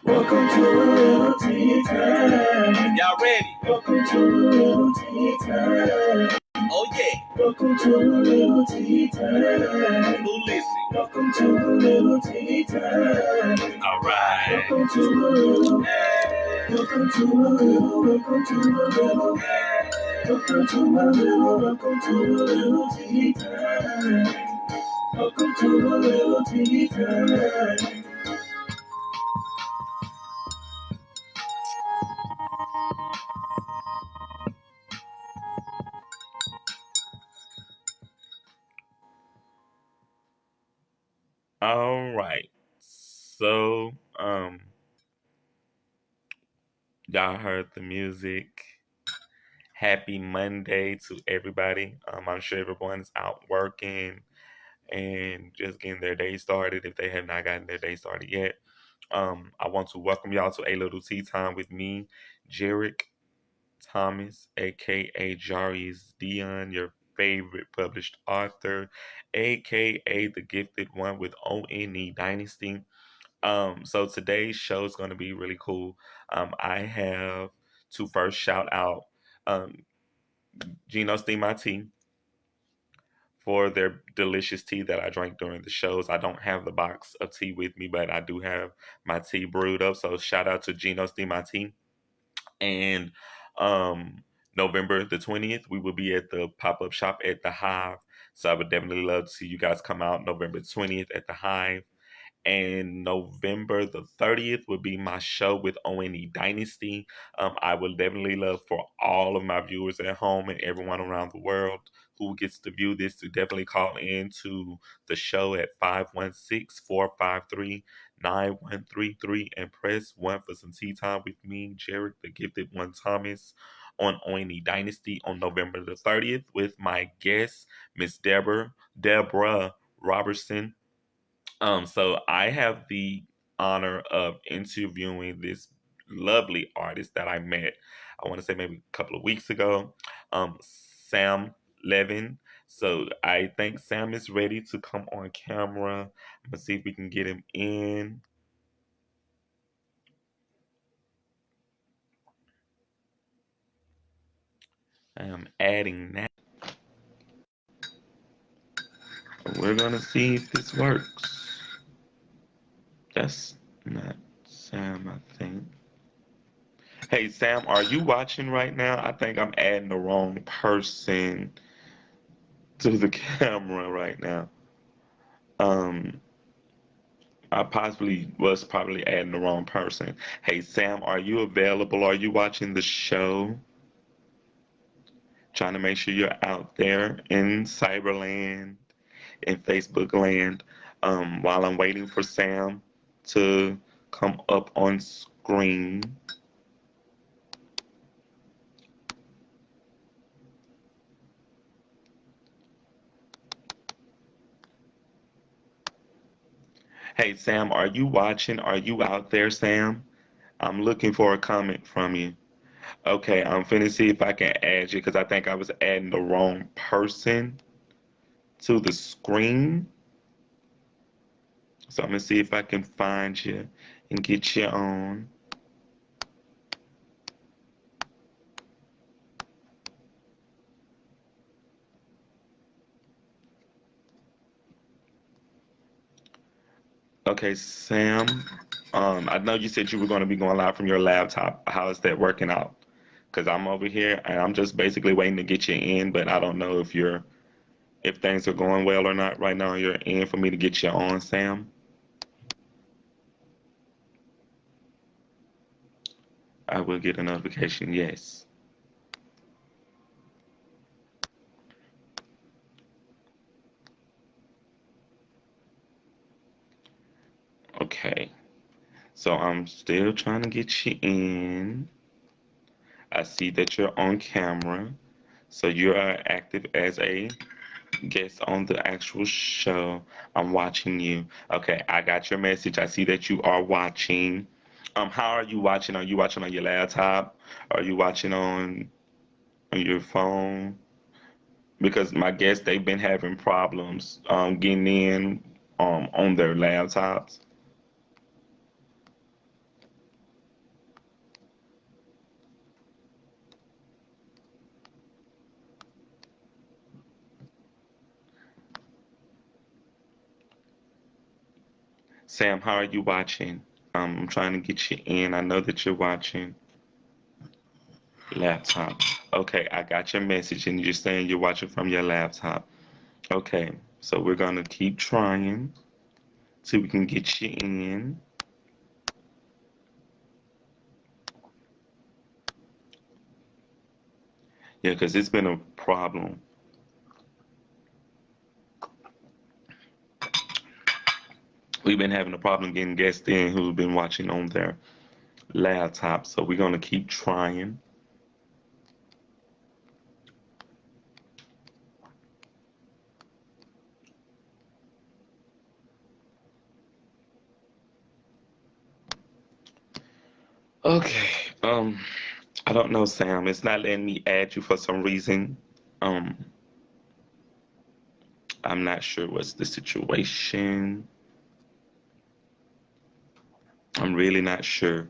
Welcome to a Lil Tea Time. Y'all ready? Welcome to a Lil Tea Time. Oh yeah. Welcome to a Lil Tea Time. Who listening? Welcome to a Lil Tea Time. All right. Welcome to a Lil. Welcome to a Lil. Welcome to a Lil. Welcome to a Lil. Welcome to a Lil Tea Time. Welcome to a Lil Tea Time. All right. So, y'all heard the music. Happy Monday to everybody. I'm sure everyone's out working and just getting their day started if they have not gotten their day started yet. I want to welcome y'all to A Little Tea Time with me, Jarek Thomas, aka Jarius Dion, your favorite published author, aka the gifted one with ONE Dynasty. So today's show is going to be really cool. I have to first shout out um, Gino's Tea My Tea for their delicious tea that I drank during the shows. I don't have the box of tea with me, but I do have my tea brewed up. So shout out to Gino's Tea My Tea. And November the 20th, we will be at the pop-up shop at the Hive. So I would definitely love to see you guys come out November 20th at the Hive. And November the 30th will be my show with ONE Dynasty. I would definitely love for all of my viewers at home and everyone around the world who gets to view this to definitely call in to the show at 516-453-9133 and press 1 for some tea time with me, Jarek, the gifted one Thomas, on ONE Dynasty on November the 30th with my guest, Miss Deborah Robertson. So I have the honor of interviewing this lovely artist that I met, I want to say maybe a couple of weeks ago, Sam Levine. So I think Sam is ready to come on camera. I'm gonna see if we can get him in. I am adding that. We're gonna see if this works. That's not Sam, I think. Hey Sam, are you watching right now? I think I'm adding the wrong person to the camera right now. Um, I possibly was probably adding the wrong person. Hey Sam, are you available? Are you watching the show? Trying to make sure you're out there in Cyberland, in Facebook land. While I'm waiting for Sam to come up on screen. Hey Sam, are you watching? Are you out there, Sam? I'm looking for a comment from you. Okay, I'm finna see if I can add you because I think I was adding the wrong person to the screen. So I'm gonna see if I can find you and get you on. Okay, Sam. I know you said you were going to be going live from your laptop. How is that working out? Because I'm over here and I'm just basically waiting to get you in, but I don't know if things are going well or not right now. You're in for me to get you on, Sam. I will get a notification. Yes. Okay. So I'm still trying to get you in. I see that you're on camera. So you are active as a guest on the actual show. I'm watching you. Okay, I got your message. I see that you are watching. How are you watching? Are you watching on your laptop? Are you watching on your phone? Because my guests they've been having problems getting in on their laptops. Sam, how are you watching? I'm trying to get you in. I know that you're watching laptop. Okay, I got your message, and you're saying you're watching from your laptop. Okay, so we're gonna keep trying so we can get you in. Yeah, because it's been a problem. We've been having a problem getting guests in who've been watching on their laptop, so we're gonna keep trying. Okay, I don't know, Sam. It's not letting me add you for some reason. Um, I'm not sure what's the situation. I'm really not sure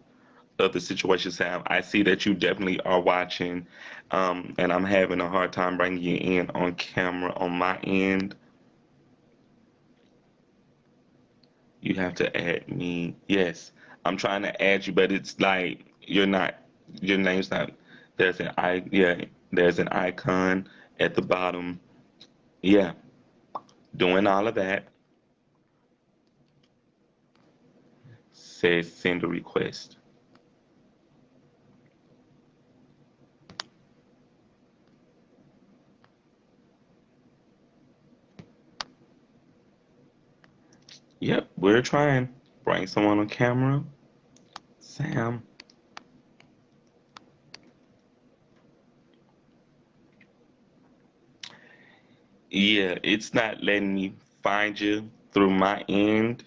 of the situation, Sam. I see that you definitely are watching, and I'm having a hard time bringing you in on camera on my end. You have to add me. Yes, I'm trying to add you, but it's like you're not. Your name's not. There's an I. Yeah, there's an icon at the bottom. Yeah, doing all of that. Says send a request. Yep, we're trying. Bring someone on camera. Sam. Yeah, it's not letting me find you through my end,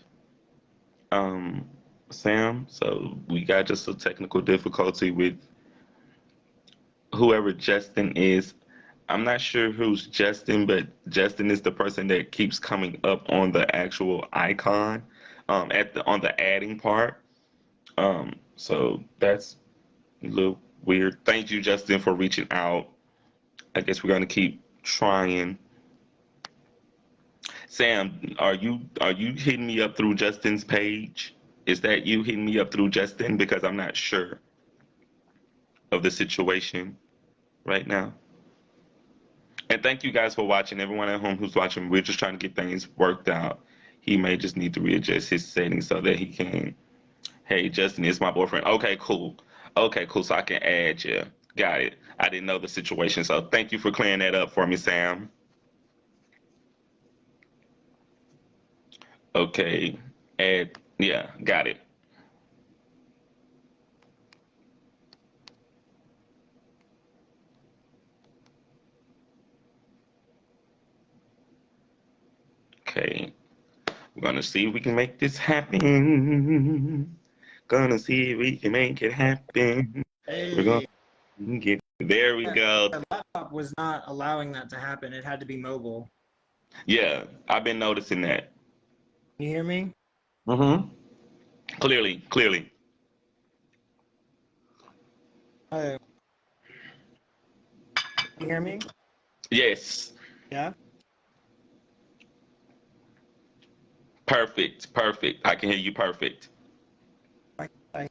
um, Sam. So we got just a technical difficulty with whoever Justin is. I'm not sure who's Justin, but Justin is the person that keeps coming up on the actual icon, at the on the adding part. So that's a little weird. Thank you, Justin, for reaching out. I guess we're gonna keep trying. Sam, are you hitting me up through Justin's page? Is that you hitting me up through Justin? Because I'm not sure of the situation right now. And thank you guys for watching. Everyone at home who's watching, we're just trying to get things worked out. He may just need to readjust his settings so that he can. Hey, Justin is my boyfriend. Okay, cool. Okay, cool. So I can add you. Got it. I didn't know the situation. So thank you for clearing that up for me, Sam. Okay. Add. Yeah, got it. Okay. We're gonna see if we can make this happen. Gonna see if we can make it happen. We're Hey, gonna get there. We go. the laptop was not allowing that to happen. It had to be mobile. Yeah, I've been noticing that. Can you hear me? Mm-hmm. Clearly, clearly. Oh, can you hear me? Yes. Yeah. Perfect. Perfect. I can hear you perfect. I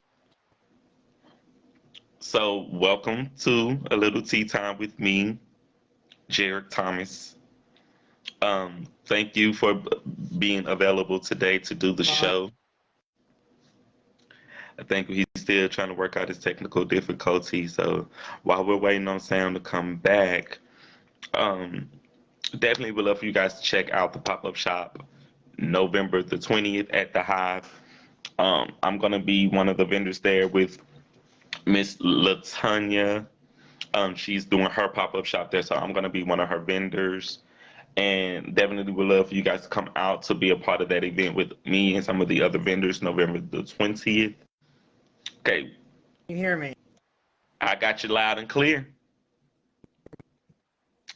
So, welcome to a little tea time with me, Jared Thomas. Thank you for being available today to do the show. I think he's still trying to work out his technical difficulties. So while we're waiting on Sam to come back, um, definitely would love for you guys to check out the pop up shop November the 20th at the Hive. I'm gonna be one of the vendors there with Miss Latanya. She's doing her pop up shop there, so I'm gonna be one of her vendors. And definitely would love for you guys to come out to be a part of that event with me and some of the other vendors November the 20th. Okay, can you hear me? I got you loud and clear.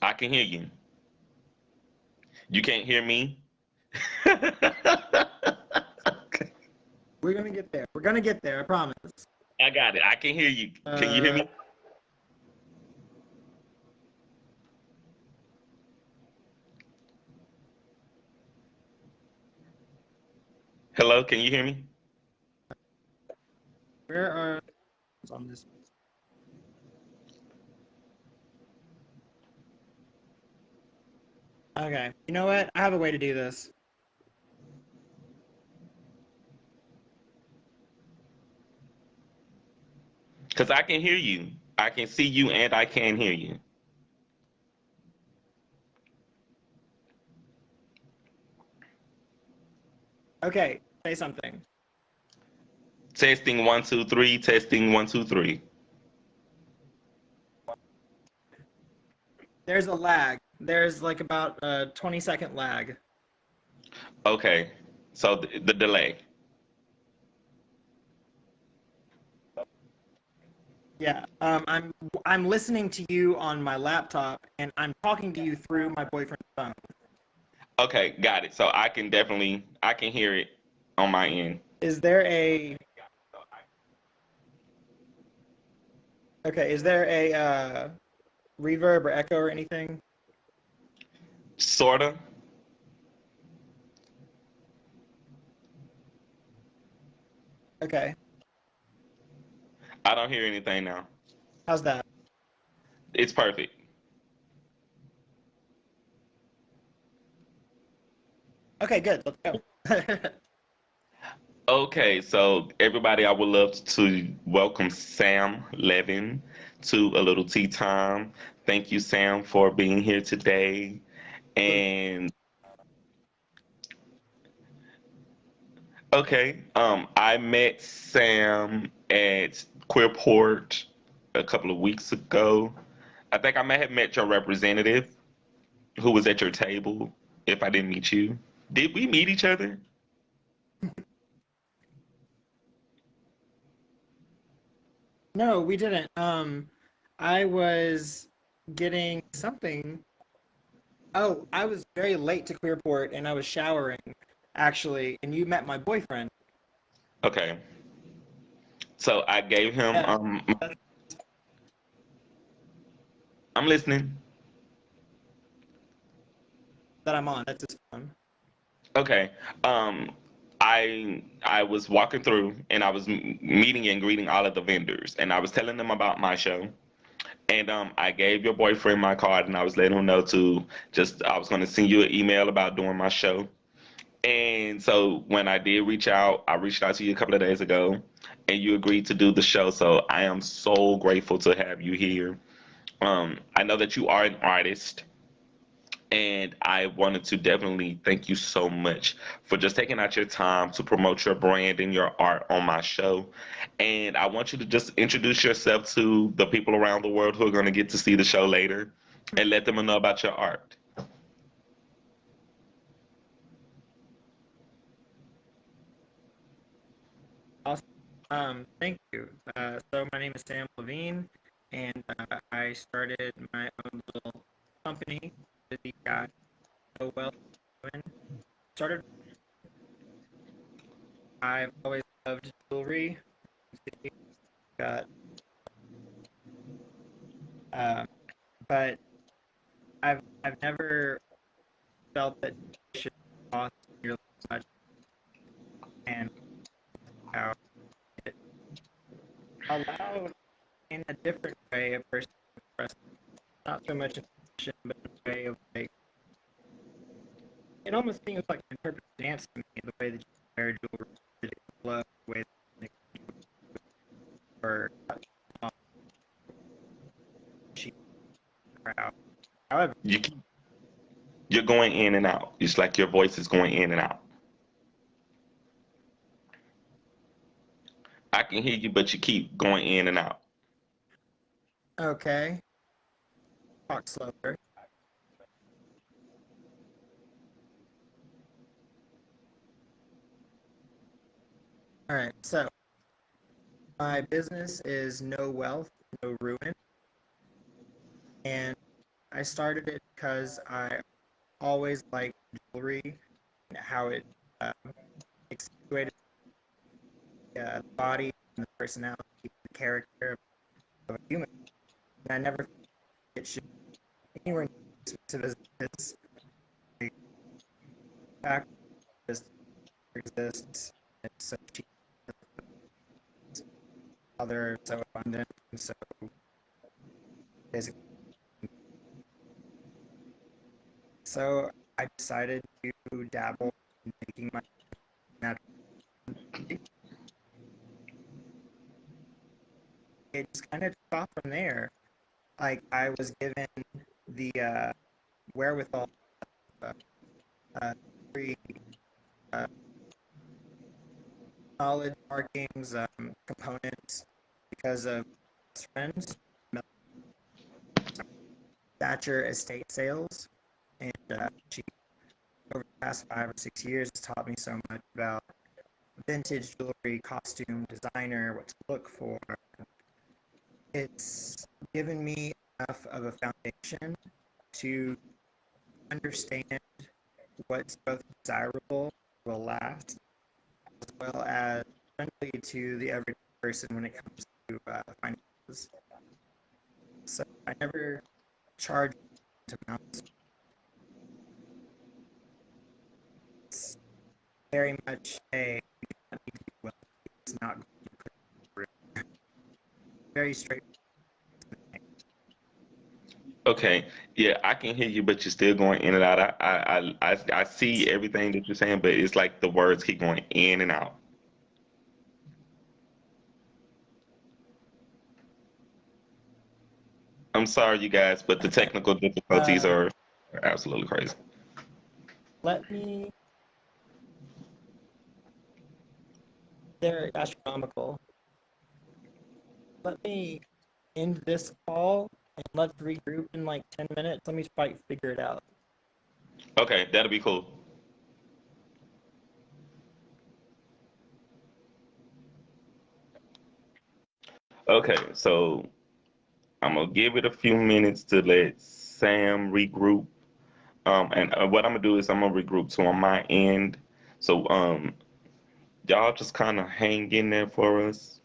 I can hear you. You can't hear me? Okay. We're gonna get there. We're gonna get there. I promise. I got it. I can hear you. Can you hear me? Hello, can you hear me? Where are on this? Okay, you know what? I have a way to do this. Because I can hear you. I can see you and I can hear you. Okay, say something. Testing 1 2 3. Testing 1 2 3. There's a lag. There's like about a 20-second lag. Okay. So the delay. Yeah. I'm listening to you on my laptop and I'm talking to you through my boyfriend's phone. Okay, got it. So I can hear it on my end. Is there a Okay, is there a reverb or echo or anything? Sorta. Okay. I don't hear anything now. How's that? It's perfect. Okay, good. Let's go. Okay, so everybody, I would love to welcome Sam Levine to a little tea time. Thank you, Sam, for being here today. And okay, I met Sam at Queerport a couple of weeks ago. I think I may have met your representative who was at your table. If I didn't meet you, did we meet each other? No, we didn't. I was getting something. Oh, I was very late to Clearport and I was showering, actually, and you met my boyfriend. Okay, so I gave him. Yeah, that's I'm listening. that I'm on. That's his phone. Okay. Um, I was walking through and I was meeting and greeting all of the vendors and I was telling them about my show. And I gave your boyfriend my card and I was letting him know to just I was going to send you an email about doing my show. And so when I did reach out, I reached out to you a couple of days ago and you agreed to do the show. So I am so grateful to have you here. I know that you are an artist and I wanted to definitely thank you so much for just taking out your time to promote your brand and your art on my show. And I want you to just introduce yourself to the people around the world who are going to get to see the show later and let them know about your art. Awesome. Thank you. So my name is Sam Levine, and I started my own little company that the guy so well doing. Started. I've always loved jewelry. Got, um, but I've never felt that it should cost nearly as much, and how it allowed in a different way a person to express not so much emotion, but in a way of like it almost seems like an interpretive dance to me, the way that you wear jewelry, the flow, the way that or she crowd. However, You keep, you're going in and out. It's like your voice is going in and out. I can hear you, but you keep going in and out. okay, talk slower. All right, so my business is No Wealth, No Ruin, and I started it because I always liked jewelry and how it accentuated the body and the personality, the character of a human. And I never thought it should be anywhere near as expensive as it is. The fact is, exists. It's so cheap. Other so abundant, and so basically. So I decided to dabble in making my natural. It just kind of took off from there. Like I was given the wherewithal, uh, free uh, knowledge, markings, components because of friends, Thatcher Estate Sales, and she over the past 5 or 6 years has taught me so much about vintage jewelry, costume, designer, what to look for. It's given me enough of a foundation to understand what's both desirable, will last, as well as friendly to the everyday person when it comes to finances. So I never charge amounts. It's very much a you don't need to be wealthy. It's not very straight. Okay, yeah, I can hear you, but you're still going in and out. I see everything that you're saying, but it's like the words keep going in and out. I'm sorry, you guys, but the technical difficulties Uh, are absolutely crazy. Let me. They're astronomical. Let me end this call and let's regroup in like 10 minutes. Let me try to figure it out. Okay, that'll be cool. Okay, so I'm gonna give it a few minutes to let Sam regroup. And what I'm gonna do is I'm gonna regroup to on my end. So y'all just kind of hang in there for us,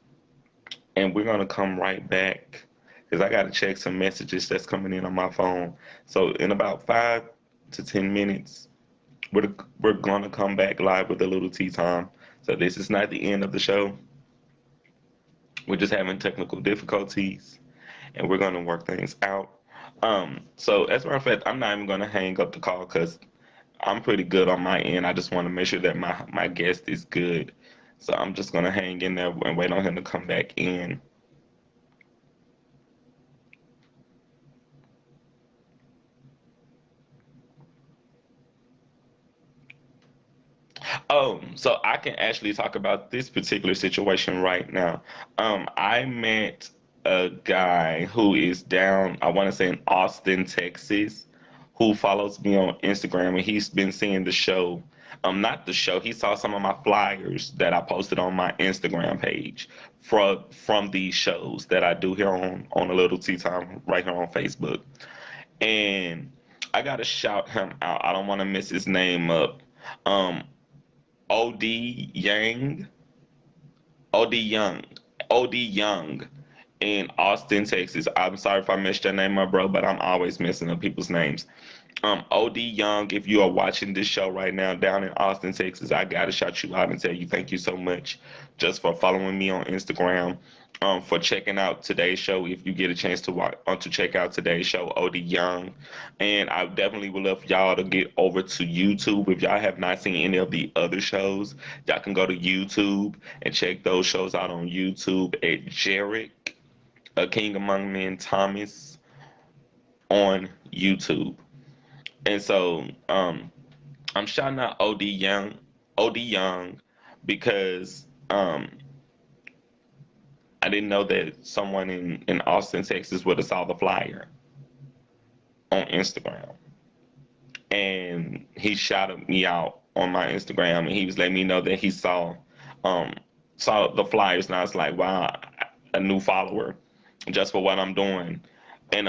and we're gonna come right back because I gotta check some messages that's coming in on my phone. So in about 5 to 10 minutes, we're gonna come back live with a little tea time. So this is not the end of the show. We're just having technical difficulties, and we're gonna work things out. So as a matter of fact, I'm not even gonna hang up the call because I'm pretty good on my end. I just want to make sure that my guest is good. So I'm just gonna hang in there and wait on him to come back in. So I can actually talk about this particular situation right now. I met a guy who is down, I want to say in Austin, Texas, who follows me on Instagram, and he's been seeing the show. Not the show. He saw some of my flyers that I posted on my Instagram page from these shows that I do here on a little tea time right here on Facebook. And I gotta shout him out. I don't want to mess his name up. Um, OD Yang, OD Young, OD Young in Austin, Texas. I'm sorry if I messed your name up, bro, but I'm always messing up people's names. OD Young, if you are watching this show right now down in Austin, Texas, I gotta shout you out and tell you thank you so much just for following me on Instagram. For checking out today's show. If you get a chance to watch, to check out today's show, OD Young, and I definitely would love for y'all to get over to YouTube. If y'all have not seen any of the other shows, y'all can go to YouTube and check those shows out on YouTube at Jarek, a King Among Men Thomas on YouTube. And so I'm shouting out OD Young, because I didn't know that someone in Austin, Texas would have saw the flyer on Instagram. And he shouted me out on my Instagram, and he was letting me know that he um saw the flyers, and I was like, wow, a new follower just for what I'm doing. And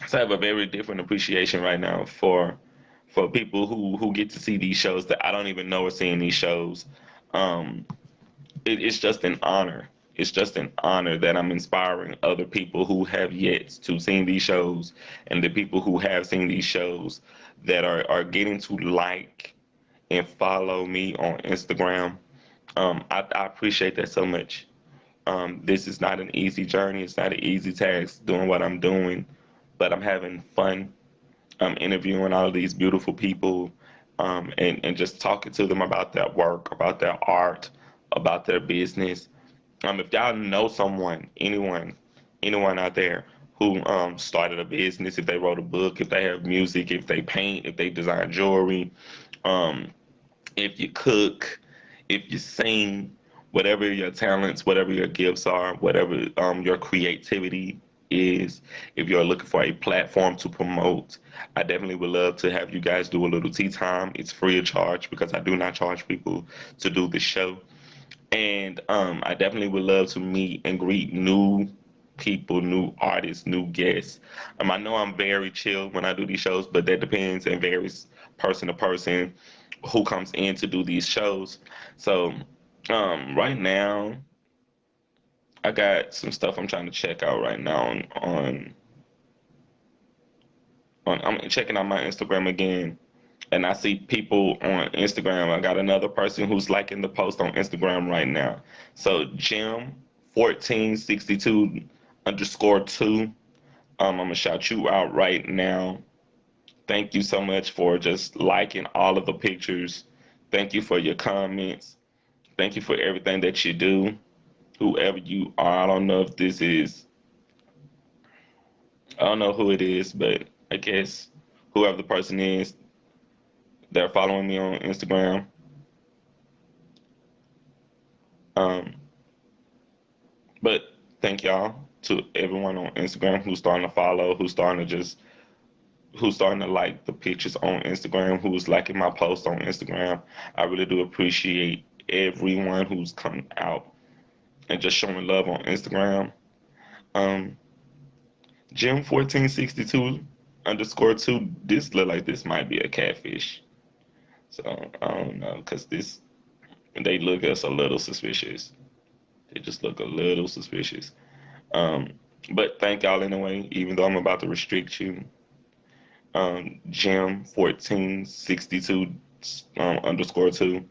so I have a very different appreciation right now for people who get to see these shows that I don't even know are seeing these shows. Um, it's just an honor. It's just an honor that I'm inspiring other people who have yet to see these shows, and the people who have seen these shows that are getting to like and follow me on Instagram. I appreciate that so much. This is not an easy journey. It's not an easy task doing what I'm doing, but I'm having fun. I'm interviewing all of these beautiful people, and just talking to them about their work, about their art, about their business. If y'all know someone, anyone out there who started a business, if they wrote a book, if they have music, if they paint, if they design jewelry, um, if you cook, if you sing, whatever your talents, whatever your gifts are, whatever your creativity is, if you're looking for a platform to promote, I definitely would love to have you guys do a little tea time. It's free of charge because I do not charge people to do the show. And I definitely would love to meet and greet new people, new artists, new guests. I know I'm very chill when I do these shows, but that depends and varies person to person who comes in to do these shows. So right now, I got some stuff I'm trying to check out right now on I'm checking out my Instagram again, and I see people on Instagram. I got another person who's liking the post on Instagram right now. So Jim 1462 underscore 2. I'm gonna shout you out right now. Thank you so much for just liking all of the pictures. Thank you for your comments. Thank you for everything that you do. Whoever you are, I don't know if this is, I don't know who it is, but I guess whoever the person is, they're following me on Instagram. Um, but thank y'all to everyone on Instagram who's starting to follow, who's starting to like the pictures on Instagram, who's liking my posts on Instagram. I really do appreciate everyone who's come out and just showing love on Instagram. Um, Jim 1462 underscore 2. This look like this might be a catfish. So I don't know, because they look us a little suspicious. They just look a little suspicious. Um, but thank y'all anyway, even though I'm about to restrict you. Jim 1462 underscore 2.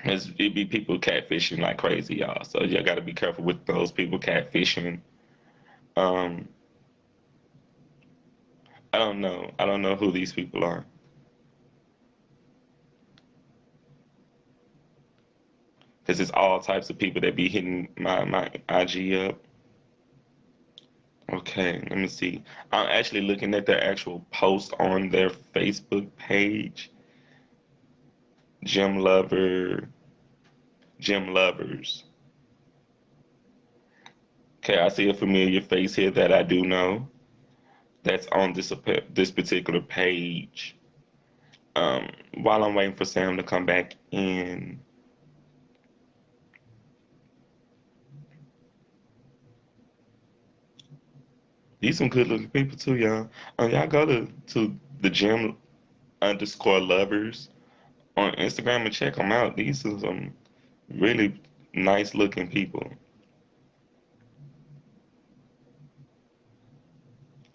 It be people catfishing like crazy, y'all. So y'all got to be careful with those people catfishing. Um, I don't know. I don't know who these people are. Because it's all types of people that be hitting my IG up. Okay, let me see. I'm actually looking at their actual post on their Facebook page. Gym Lover, Gym Lovers. Okay, I see a familiar face here that I do know. That's on this particular page. While I'm waiting for Sam to come back in, these some good looking people too, y'all. Y'all go to the gym underscore lovers on Instagram and check them out. These are some really nice looking people.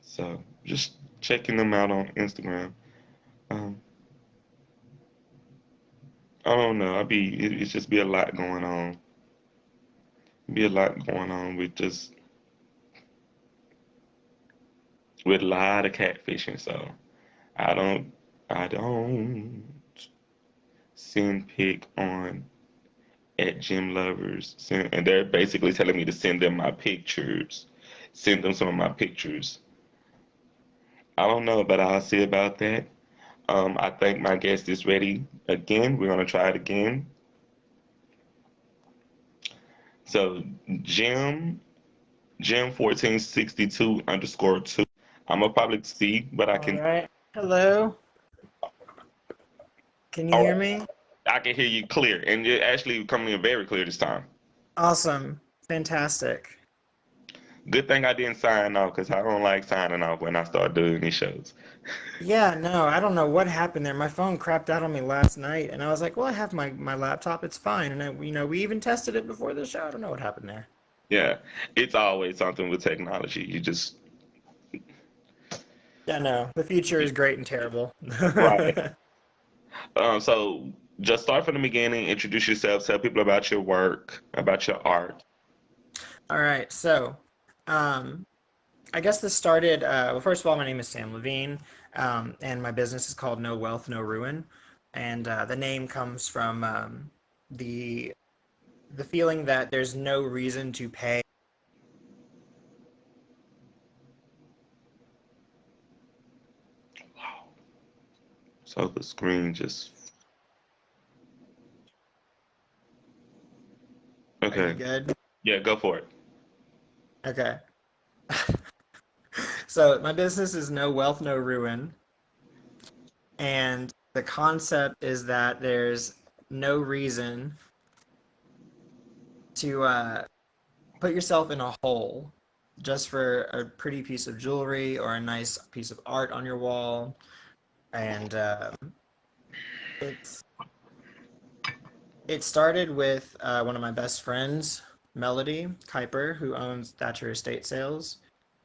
So just checking them out on Instagram. Um, I don't know. It's just be a lot going on. Be a lot going on with a lot of catfishing. So I don't I don't send pic on at gym lovers. And they're basically telling me to send them my pictures. Send them some of my pictures. I don't know, but I'll see about that. I think my guest is ready again. We're gonna try it again. So Jim Jim 1462 underscore 2. I'm gonna probably see what I All can. right. Hello. Can you All hear right, me? I can hear you clear, and you're actually coming in very clear this time. Awesome. Fantastic. Good thing I didn't sign off because I don't like signing off when I start doing these shows. Yeah, no, I don't know what happened there. My phone crapped out on me last night, and I was like, well, I have my laptop. It's fine. And we even tested it before the show. I don't know what happened there. Yeah, it's always something with technology. You just Yeah, no, the future is great and terrible. Right. So just start from the beginning, introduce yourself, tell people about your work, about your art. All right, so um, I guess this started. Well, first of all, my name is Sam Levine, and my business is called No Wealth, No Ruin, and the name comes from the the feeling that there's no reason to pay. Wow. So the screen just Are you okay. good? Yeah, go for it. Okay. So my business is No Wealth, No Ruin, and the concept is that there's no reason to put yourself in a hole just for a pretty piece of jewelry or a nice piece of art on your wall. And it's it started with one of my best friends, Melody Kuiper, who owns Thatcher Estate Sales,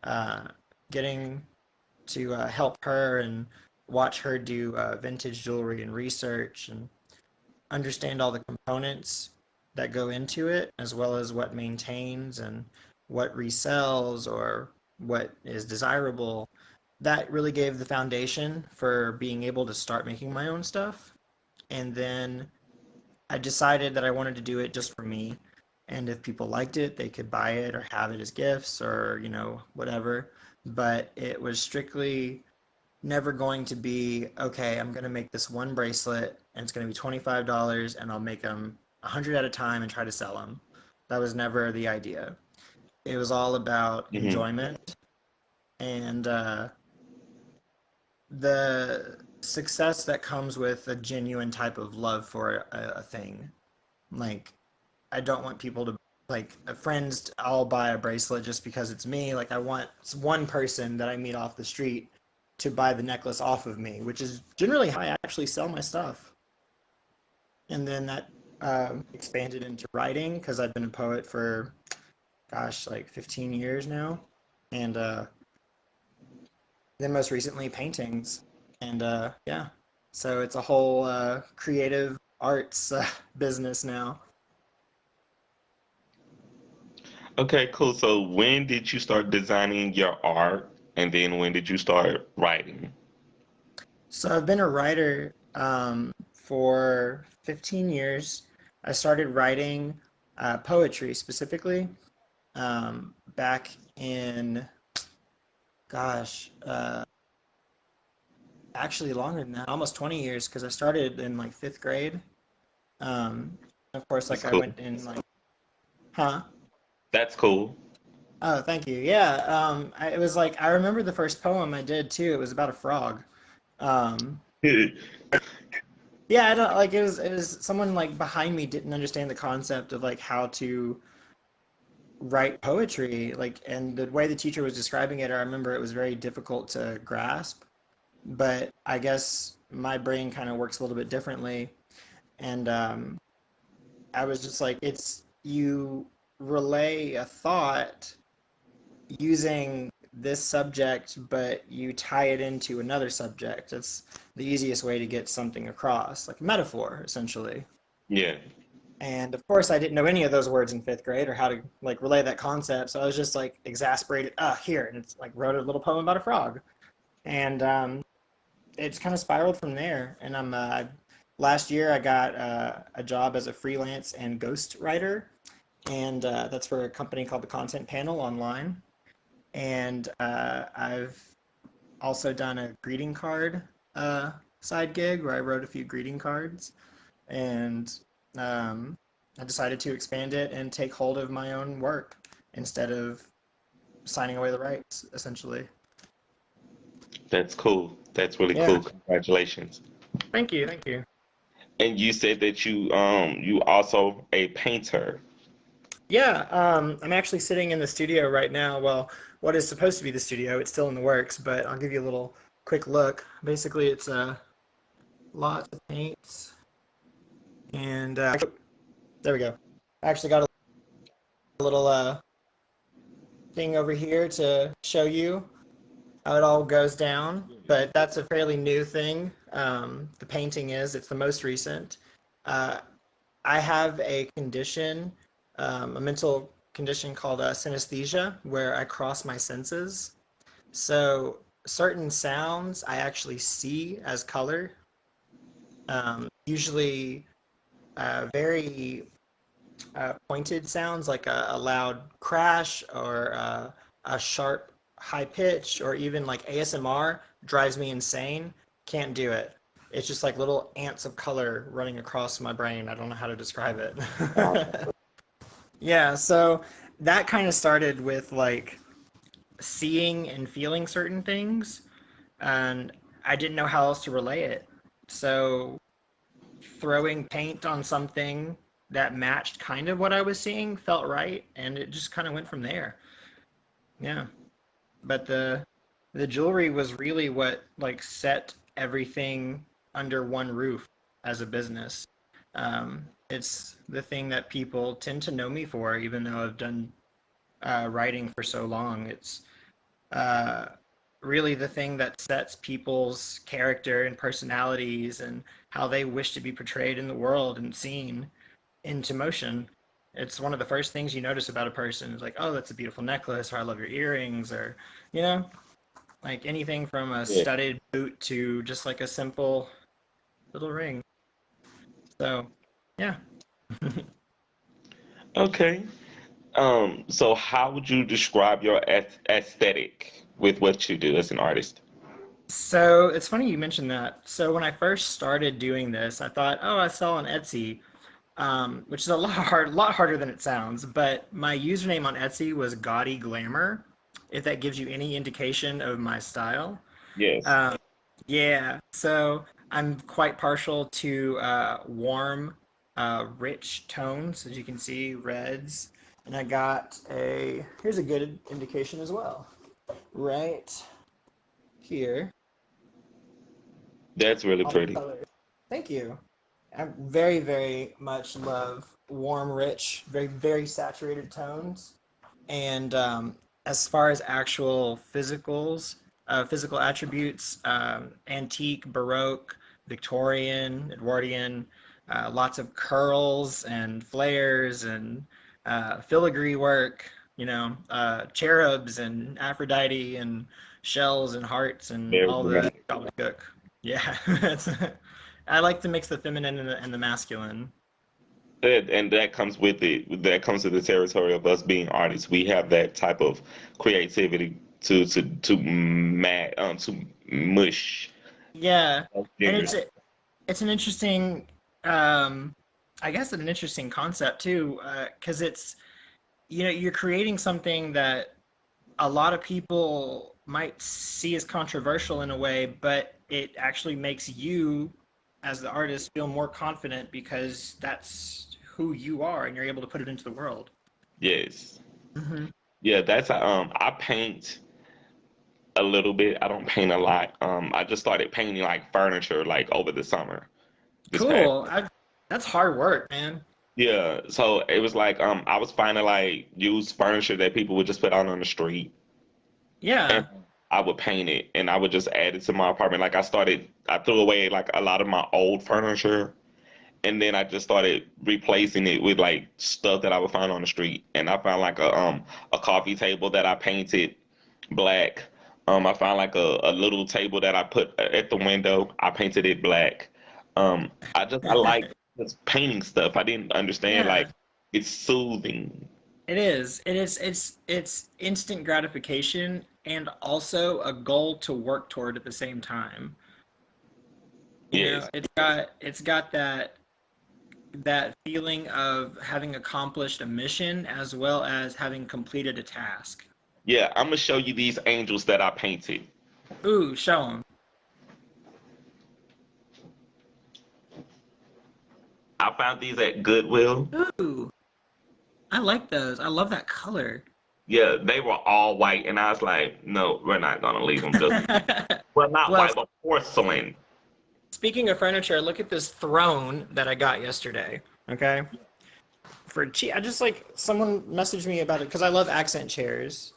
uh, getting to help her and watch her do vintage jewelry and research and understand all the components that go into it, as well as what maintains and what resells or what is desirable. That really gave the foundation for being able to start making my own stuff. And then I decided that I wanted to do it just for me. And if people liked it, they could buy it or have it as gifts or, whatever. But it was strictly never going to be, okay, I'm going to make this one bracelet and it's going to be $25 and I'll make them 100 at a time and try to sell them. That was never the idea. It was all about Hmm. enjoyment and the success that comes with a genuine type of love for a thing. Like, I don't want people to, like, friends all buy a bracelet just because it's me. Like, I want one person that I meet off the street to buy the necklace off of me, which is generally how I actually sell my stuff. And then that expanded into writing because I've been a poet for, gosh, like 15 years now. And then most recently, paintings. And yeah, so it's a whole creative arts business now. Okay, cool. So when did you start designing your art? And then when did you start writing? So I've been a writer for 15 years. I started writing poetry specifically back in, gosh, actually longer than that, almost 20 years, because I started in like fifth grade. Of course, That's like I cool. went in like, huh? That's cool. Oh, thank you. Yeah, it was like I remember the first poem I did too. It was about a frog. Um, yeah, I don't like it was someone like behind me didn't understand the concept of like how to write poetry, like, and the way the teacher was describing it, I remember it was very difficult to grasp, but I guess my brain kind of works a little bit differently. And I was just like, it's you relay a thought using this subject, but you tie it into another subject. It's the easiest way to get something across, like a metaphor, essentially. Yeah. And of course, I didn't know any of those words in fifth grade or how to like relay that concept. So I was just like exasperated. Ah, here, and it's like wrote a little poem about a frog, and it's kind of spiraled from there. And last year I got a job as a freelance and ghost writer, and that's for a company called the Content Panel online. And I've also done a greeting card uh, side gig where I wrote a few greeting cards, and um, I decided to expand it and take hold of my own work instead of signing away the rights, essentially. That's cool. That's really Yeah, cool. Congratulations. thank you, thank you. And you said that you also a painter. Yeah, I'm actually sitting in the studio right now. Well, what is supposed to be the studio, it's still in the works, but I'll give you a little quick look. Basically, it's lots of paints, and there we go. I actually got a little thing over here to show you. how it all goes down, but that's a fairly new thing. The painting it's the most recent. Uh, I have a condition, a mental condition called synesthesia, where I cross my senses. So certain sounds I actually see as color, usually very pointed sounds like a loud crash or a sharp high pitch or even like ASMR drives me insane. Can't do it. It's just like little ants of color running across my brain. I don't know how to describe it. Yeah, so that kind of started with like seeing and feeling certain things, and I didn't know how else to relay it. So throwing paint on something that matched kind of what I was seeing felt right, and it just kind of went from there. Yeah, but the jewelry was really what like set everything under one roof as a business. It's the thing that people tend to know me for, even though I've done writing for so long. It's uh, really the thing that sets people's character and personalities and how they wish to be portrayed in the world and seen into motion. It's one of the first things you notice about a person. It's like, oh, that's a beautiful necklace, or I love your earrings, or, you know, like anything from a Yeah. studded boot to just like a simple little ring. So, yeah. Okay. So how would you describe your aesthetic with what you do as an artist? So it's funny you mentioned that. So when I first started doing this, I thought, oh, I sell on Etsy, which is a lot harder than it sounds. But my username on Etsy was Gaudy Glamour, if that gives you any indication of my style. Yes. Um, yeah, so I'm quite partial to warm, rich tones, as you can see, reds. And I got here's a good indication as well, right here. That's really All the pretty. colors. Thank you. I very, very much love warm, rich, very saturated tones. And as far as actual physical attributes, antique, Baroque, Victorian, Edwardian, lots of curls and flares and filigree work, cherubs and Aphrodite and shells and hearts and Very all the dramatic. gobbledygook. Yeah, I like to mix the feminine and the masculine. And that comes with it. That comes with the territory of us being artists. We have that type of creativity to mush Yeah, both and genders. it's an interesting, um, I guess, an interesting concept too, because you're creating something that a lot of people might see as controversial in a way, but it actually makes you, as the artist, feel more confident because that's who you are, and you're able to put it into the world. Yes. Hmm. Yeah, that's I paint a little bit. I don't paint a lot. I just started painting like furniture like over the summer. This past Cool. That's hard work, man. Yeah, so it was like I was finding like used furniture that people would just put out on the street, and Yeah. I would paint it and I would just add it to my apartment. Like I threw away like a lot of my old furniture, and then I just started replacing it with like stuff that I would find on the street. And I found like a coffee table that I painted black. I found like a little table that I put at the window. I painted it black. I like just painting stuff. I didn't understand like Yeah. it's soothing. It is. It's instant gratification and also a goal to work toward at the same time. Yes. It's got that feeling of having accomplished a mission as well as having completed a task. Yeah, I'm gonna show you these angels that I painted. Ooh, show them. I found these at Goodwill. Ooh, I like those. I love that color. Yeah, they were all white, and I was like, no, we're not gonna leave them just well, not Well, white, but porcelain. speaking of furniture, look at this throne that I got yesterday. Okay, for cheap. I just someone messaged me about it because I love accent chairs.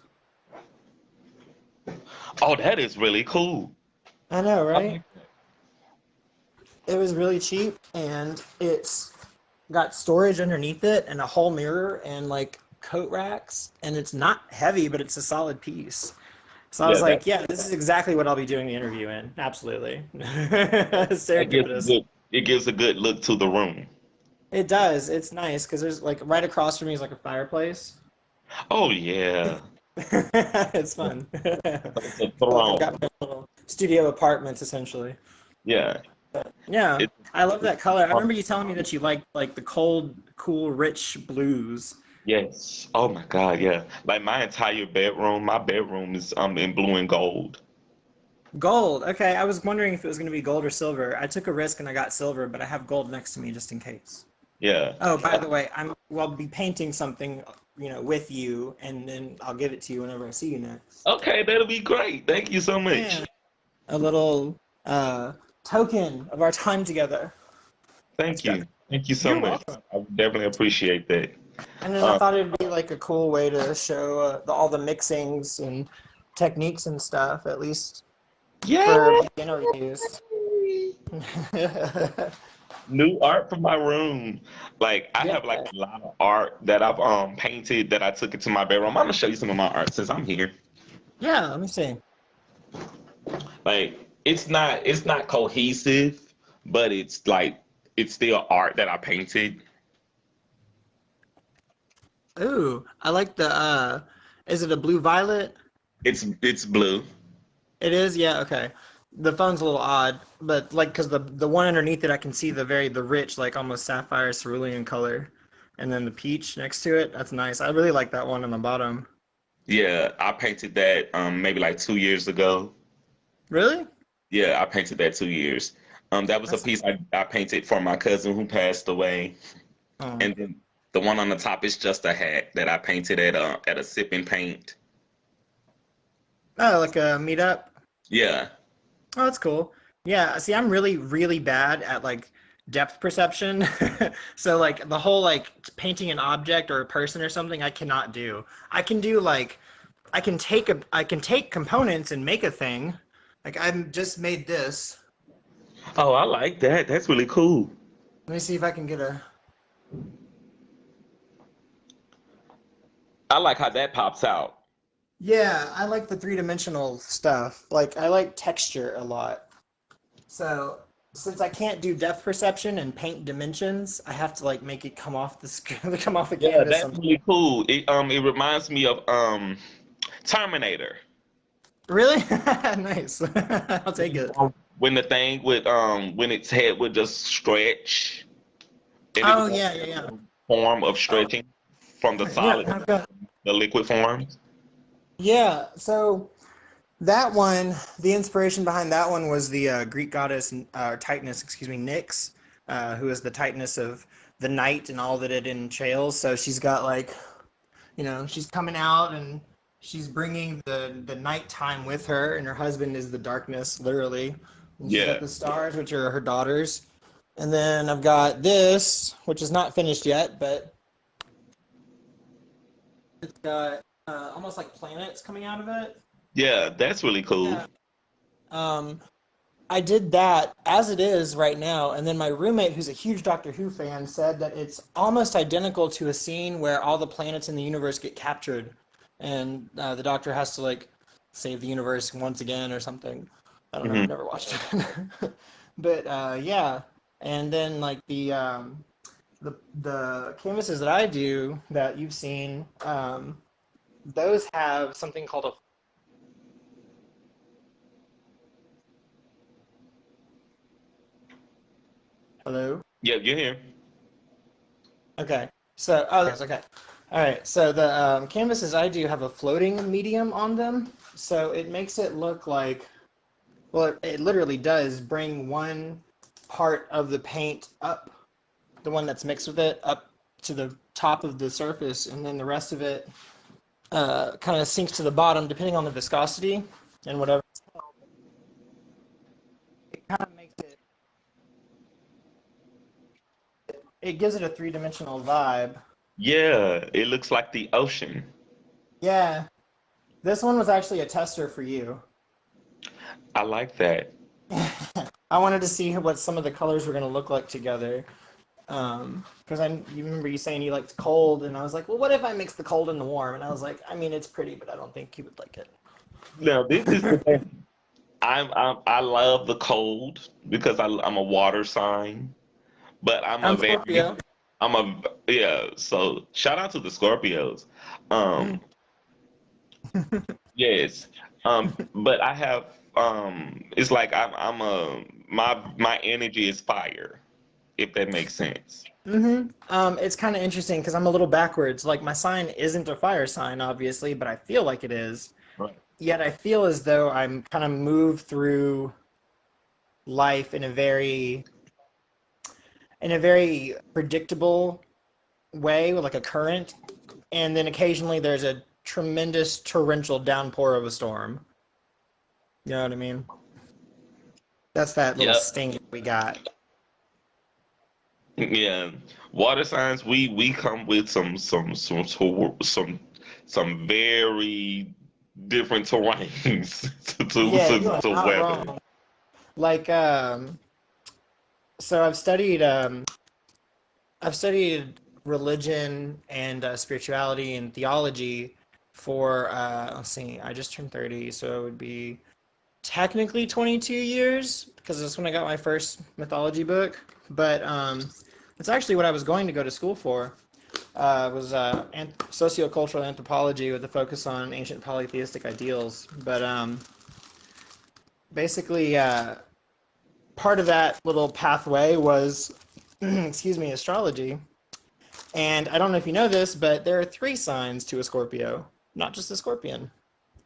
Oh, that is really cool. I know, I right? like that. It was really cheap, and it's got storage underneath it, and a whole mirror, and like coat racks, and it's not heavy, but it's a solid piece. So I was Yeah, like, yeah, this is exactly what I'll be doing the interview in. Absolutely. that gives a Serendipitous. good it gives a good look to the room. It does. It's nice because there's like right across from me is like a fireplace. Oh yeah. It's fun. It's a Feel like I've got throne. my little studio apartment essentially. Yeah. Yeah, It's I love that color. I a remember you telling me that you like the cold, cool, rich blues. yes. Oh my God, yeah. Like my bedroom is in blue and gold. Gold. Okay, I was wondering if it was going to be gold or silver. I took a risk and I got silver, but I have gold next to me just in case. Yeah. Oh, by the way, I'll be painting something, with you, and then I'll give it to you whenever I see you next. Okay, that'll be great. Thank you so much. Yeah. A little token of our time together. That's Thank good. you. Thank you so You're much. welcome. I would definitely appreciate that. And then I Um, thought it'd be like a cool way to show all the mixings and techniques and stuff, at least for yay! beginner use. New art for my room. Like I Yeah. have like a lot of art that I've painted that I took into my bedroom. I'm gonna show you some of my art since I'm here. Yeah, let me see. Like it's not cohesive, but it's like it's still art that I painted. Ooh, I like the is it a blue violet? It's blue. It is, yeah, okay. The phone's a little odd, but like because the one underneath it I can see the rich, like almost sapphire cerulean color. And then the peach next to it, that's nice. I really like that one on the bottom. Yeah, I painted that maybe like 2 years ago. Really? Yeah, I painted that 2 years. That was a That's piece I painted for my cousin who passed away. oh. And then the one on the top is just a hat that I painted at a sip and paint. Oh, like a meetup? Yeah. Oh, that's cool. Yeah, see, I'm really, really bad at like depth perception. So like the whole like painting an object or a person or something, I cannot do. I can do like I can take components and make a thing. Like I've just made this. Oh, I like that. That's really cool. Let me see if I can get a. I like how that pops out. Yeah, I like the three-dimensional stuff. Like I like texture a lot. So since I can't do depth perception and paint dimensions, I have to like make it come off the screen, come off the Yeah, canvas that's sometime. really cool. It reminds me of Terminator. Really? Nice. I'll take it. When the thing would when its head would just stretch and it would Oh go yeah, yeah, into yeah. a form of Oh, stretching from the yeah, solid I've got. the liquid forms. Yeah, so that one, the inspiration behind that one was the Greek goddess Titaness, excuse me, Nyx, who is the Titaness of the night and all that it entails. So she's got like, she's coming out and she's bringing the nighttime with her, and her husband is the darkness, literally. And she's got Yeah. the stars, which are her daughters. And then I've got this, which is not finished yet, but it's got almost like planets coming out of it. Yeah, that's really cool. Yeah. Um, I did that as it is right now, and then my roommate, who's a huge Doctor Who fan, said that it's almost identical to a scene where all the planets in the universe get captured, and the Doctor has to like save the universe once again or something. I don't know. I've Hmm. never watched it, but yeah. And then like the canvases that I do that you've seen, those have something called a hello. Yeah, you're here. Okay. So, oh, that's okay. All right. So the canvases I do have a floating medium on them, so it makes it look like, well, it literally does bring one part of the paint up, the one that's mixed with it, up to the top of the surface, and then the rest of it kind of sinks to the bottom, depending on the viscosity and whatever. It kind of makes it, it gives it a three-dimensional vibe. Yeah, it looks like the ocean. Yeah. This one was actually a tester for you. I like that. I wanted to see what some of the colors were going to look like together. Because you remember you saying you liked cold, and I was like, well, what if I mix the cold and the warm? And I was like, I mean, it's pretty, but I don't think you would like Now this is the it. thing. I love the cold because I'm a water sign, but I'm Scorpio. I'm a yeah. So shout out to the Scorpios. Um, Mm. yes. But I have it's like I'm a my energy is fire, if that makes sense. It's kind of interesting because I'm a little backwards. Like my sign isn't a fire sign, obviously, but I feel like it is. Right. Yet I feel as though I'm kind of moved through life in a very predictable way, with like a current, and then occasionally there's a tremendous torrential downpour of a storm. You know what I mean? That's that little Yep. sting that we got. Yeah. Water signs, we come with some very different terrains Yeah, you are to not weather. wrong. Like, so I've studied religion and spirituality and theology for let's see, I just turned 30, so it would be technically 22 years because that's when I got my first mythology book. But it's actually what I was going to go to school for. Was sociocultural anthropology with a focus on ancient polytheistic ideals. But basically, part of that little pathway was, excuse me, astrology. And I don't know if you know this, but there are three signs to a Scorpio, not just a scorpion.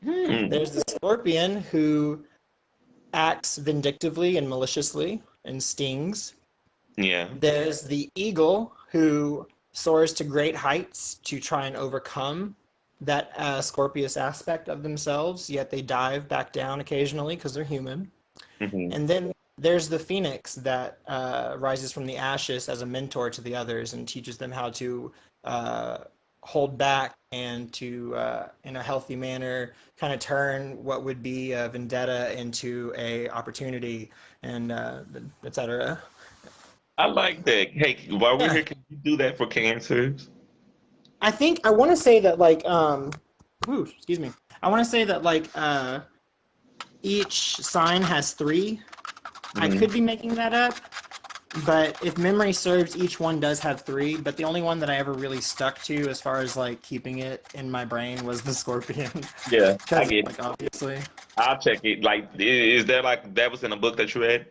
Hmm. There's the scorpion who acts vindictively and maliciously and stings. Yeah. There's the eagle who soars to great heights to try and overcome that Scorpius aspect of themselves, yet they dive back down occasionally because they're human. Hmm. And then there's the phoenix that rises from the ashes as a mentor to the others and teaches them how to uh, hold back and to, in a healthy manner, kind of turn what would be a vendetta into a opportunity, and etc. I like that. Hey, while we're Yeah, here, can you do that for cancers? I think I want to say that like ooh, excuse me. I want to say that like each sign has three. I Hmm. could be making that up, but if memory serves, each one does have three. But the only one that I ever really stuck to, as far as like keeping it in my brain, was the scorpion, Yeah, I because get it. like obviously. I'll check it. Like, is there like that was in a book that you read?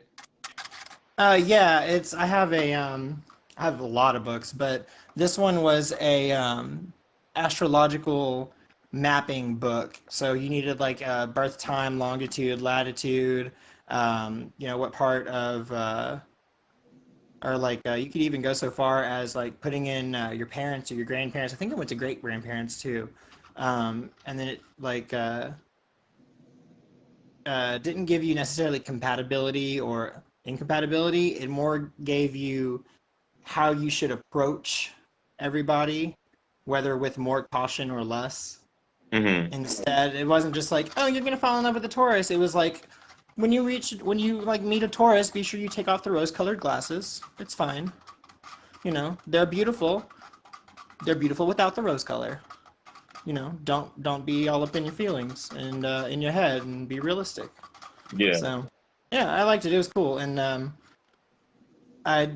Yeah, it's I have a lot of books, but this one was a astrological mapping book. So you needed like birth time, longitude, latitude, what part of or like you could even go so far as like putting in your parents or your grandparents. I think it went to great grandparents too. And then it like didn't give you necessarily compatibility or incompatibility. It more gave you how you should approach everybody, whether with more caution or less. Hmm. Instead, it wasn't just like, oh, you're gonna fall in love with a Taurus. It was like, when you like meet a Taurus, be sure you take off the rose-colored glasses. It's fine. They're beautiful. They're beautiful without the rose color. Don't be all up in your feelings and in your head, and be realistic. Yeah. So, yeah, I liked it. It was cool, and I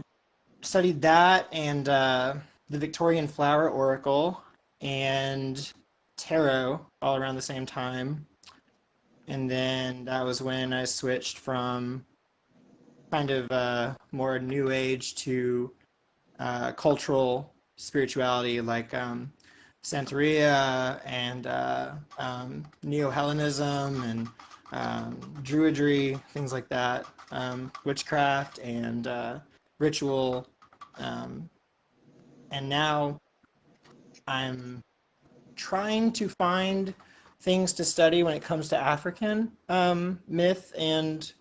studied that and the Victorian Flower Oracle and tarot all around the same time. And then that was when I switched from kind of more new age to cultural spirituality, like Santeria and Neo-Hellenism and Druidry, things like that, witchcraft and ritual. Um, and now I'm trying to find things to study when it comes to African myth and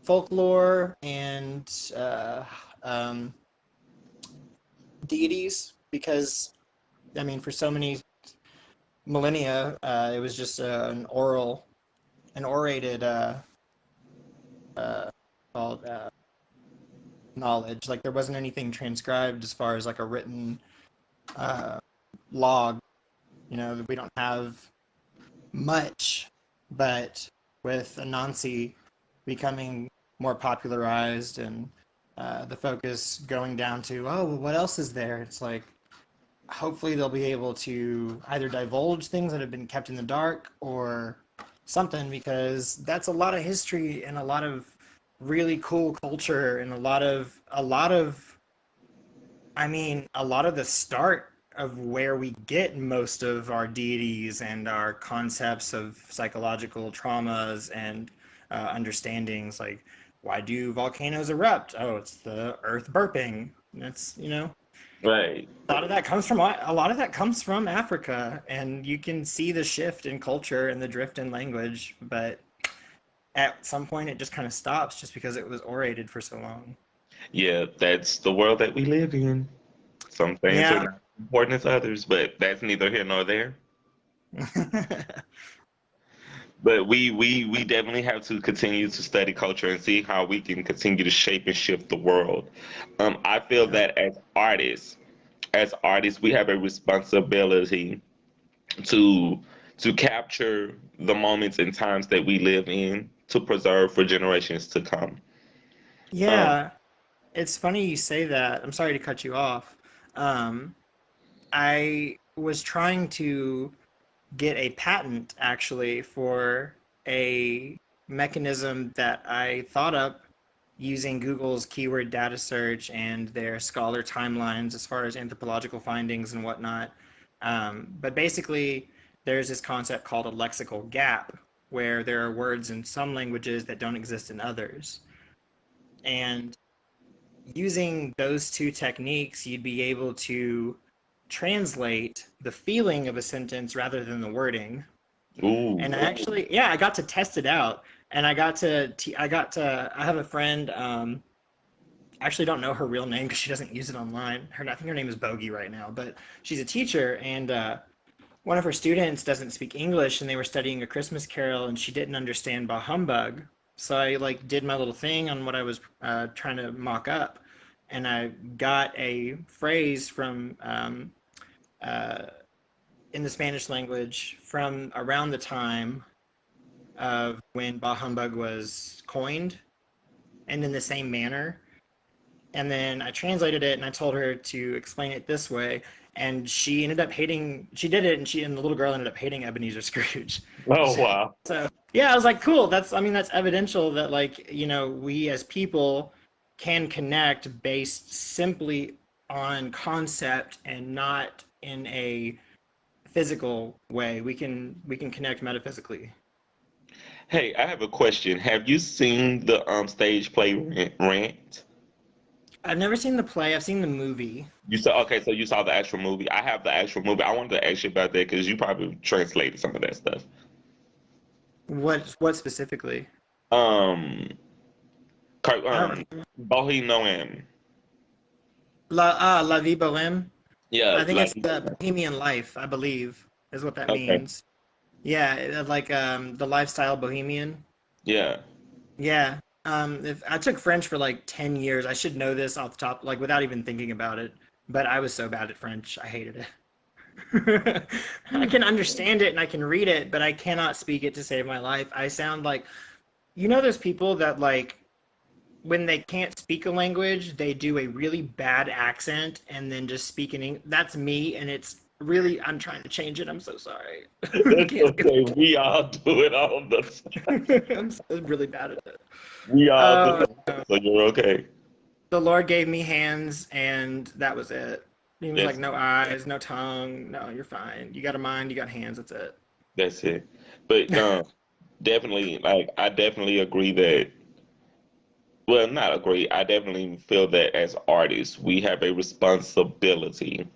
folklore and um, deities, because I mean, for so many millennia, it was just an orated called knowledge. Like there wasn't anything transcribed as far as like a written uh, log. You know, we don't have much, but with Anansi becoming more popularized and the focus going down to, oh, well, what else is there? It's like, hopefully they'll be able to either divulge things that have been kept in the dark or something, because that's a lot of history and a lot of really cool culture and a lot of the start of where we get most of our deities and our concepts of psychological traumas and understandings. Like, why do volcanoes erupt? Oh, it's the earth burping. That's, Right. a lot of that comes from Africa, and you can see the shift in culture and the drift in language, but at some point it just kind of stops just because it was orated for so long. Yeah, that's the world that we live in. Some things are Yeah. not as important as others, but that's neither here nor there. But we definitely have to continue to study culture and see how we can continue to shape and shift the world. I feel Yeah. that as artists, we have a responsibility to to capture the moments and times that we live in to preserve for generations to come. Um, Yeah, it's funny you say that. I'm sorry to cut you off. Um, I was trying to get a patent actually for a mechanism that I thought up using Google's keyword data search and their scholar timelines as far as anthropological findings and whatnot. But basically, there's this concept called a lexical gap, where there are words in some languages that don't exist in others. And using those two techniques, you'd be able to translate the feeling of a sentence rather than the wording. ooh, And I got to test it out, and I have a friend. I actually don't know her real name because she doesn't use it online. I think her name is Bogey right now, but she's a teacher, and one of her students doesn't speak English, and they were studying A Christmas Carol, and she didn't understand Bah Humbug. So I like did my little thing on what I was trying to mock up, and I got a phrase from uh, in the Spanish language from around the time of when Bah Humbug was coined, and in the same manner. And then I translated it and I told her to explain it this way. And she did it, and the little girl ended up hating Ebenezer Scrooge. oh wow. So yeah, I was like, cool. That's evidential that, like, we as people can connect based simply on concept and not in a physical way. We can connect metaphysically. Hey, I have a question. Have you seen the stage play Rant? I've never seen the play. I've seen the movie. You saw okay, so you saw the actual movie. I have the actual movie. I wanted to ask you about that because you probably translated some of that stuff. What specifically? Um, I don't Bohemian. La Vie Boheme. Yeah, I think like it's the Bohemian Life, I believe, is what that okay, means. Yeah, like the lifestyle bohemian. yeah. Yeah. If I took French for like 10 years, I should know this off the top, like without even thinking about it. But I was so bad at French, I hated it. I can understand it and I can read it, but I cannot speak it to save my life. I sound like, those people that, like, when they can't speak a language, they do a really bad accent and then just speak in English. That's me, and it's really, I'm trying to change it. I'm so sorry. I That's can't do okay. We all do it all the time. it. Really bad at it. We all do Oh, it. So you're okay. the Lord gave me hands, and that was it. He was like, That's no eyes, no tongue. No, you're fine. You got a mind, you got hands. That's it. that's it. But definitely, like I definitely agree that. Well, not agree. I definitely feel that as artists, we have a responsibility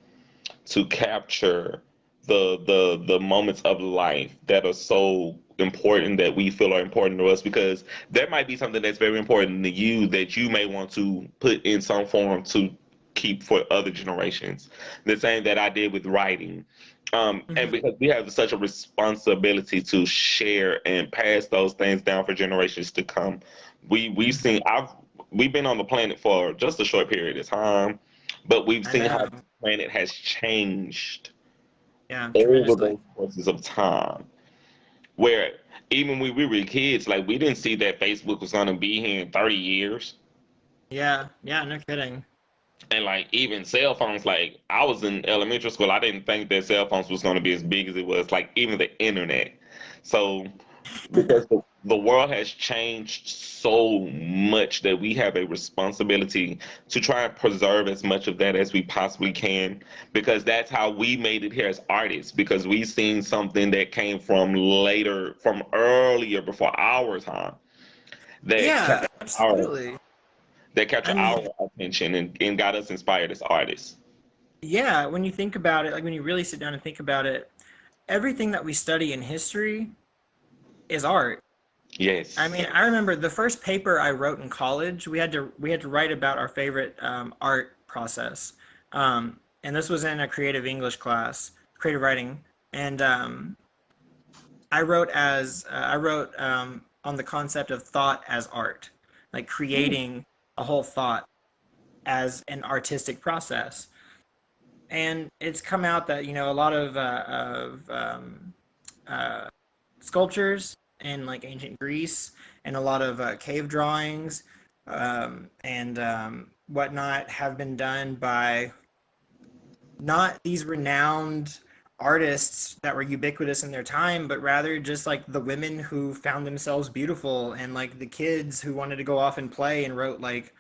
to capture the moments of life that are so important that we feel are important to us because there might be something that's very important to you that you may want to put in some form to keep for other generations. The same that I did with writing. And Mhm. because we have such a responsibility to share and pass those things down for generations to come, we've been on the planet for just a short period of time, but we've I seen how know. the planet has changed Yeah, over tremendously. those courses of time. Where even when we were kids, like we didn't see that Facebook was gonna be here in 30 years. Yeah, yeah, no kidding. And like even cell phones, like I was in elementary school, I didn't think that cell phones was gonna be as big as it was, like even the internet. So because the world has changed so much that we have a responsibility to try and preserve as much of that as we possibly can, because that's how we made it here as artists, because we seen something that came from later, from earlier, before our time, that Yeah, captured our absolutely. that I captured our mean, attention and got us inspired as artists. yeah, when you think about it, like when you really sit down and think about it, everything that we study in history is art. I Yes. mean, I remember the first paper I wrote in college. We had to write about our favorite art process, and this was in a creative English class, creative writing, and I wrote on the concept of thought as art, like creating a whole thought as an artistic process. And it's come out that a lot of uh, sculptures in like ancient Greece and a lot of cave drawings and whatnot have been done by not these renowned artists that were ubiquitous in their time, but rather just like the women who found themselves beautiful and like the kids who wanted to go off and play and wrote like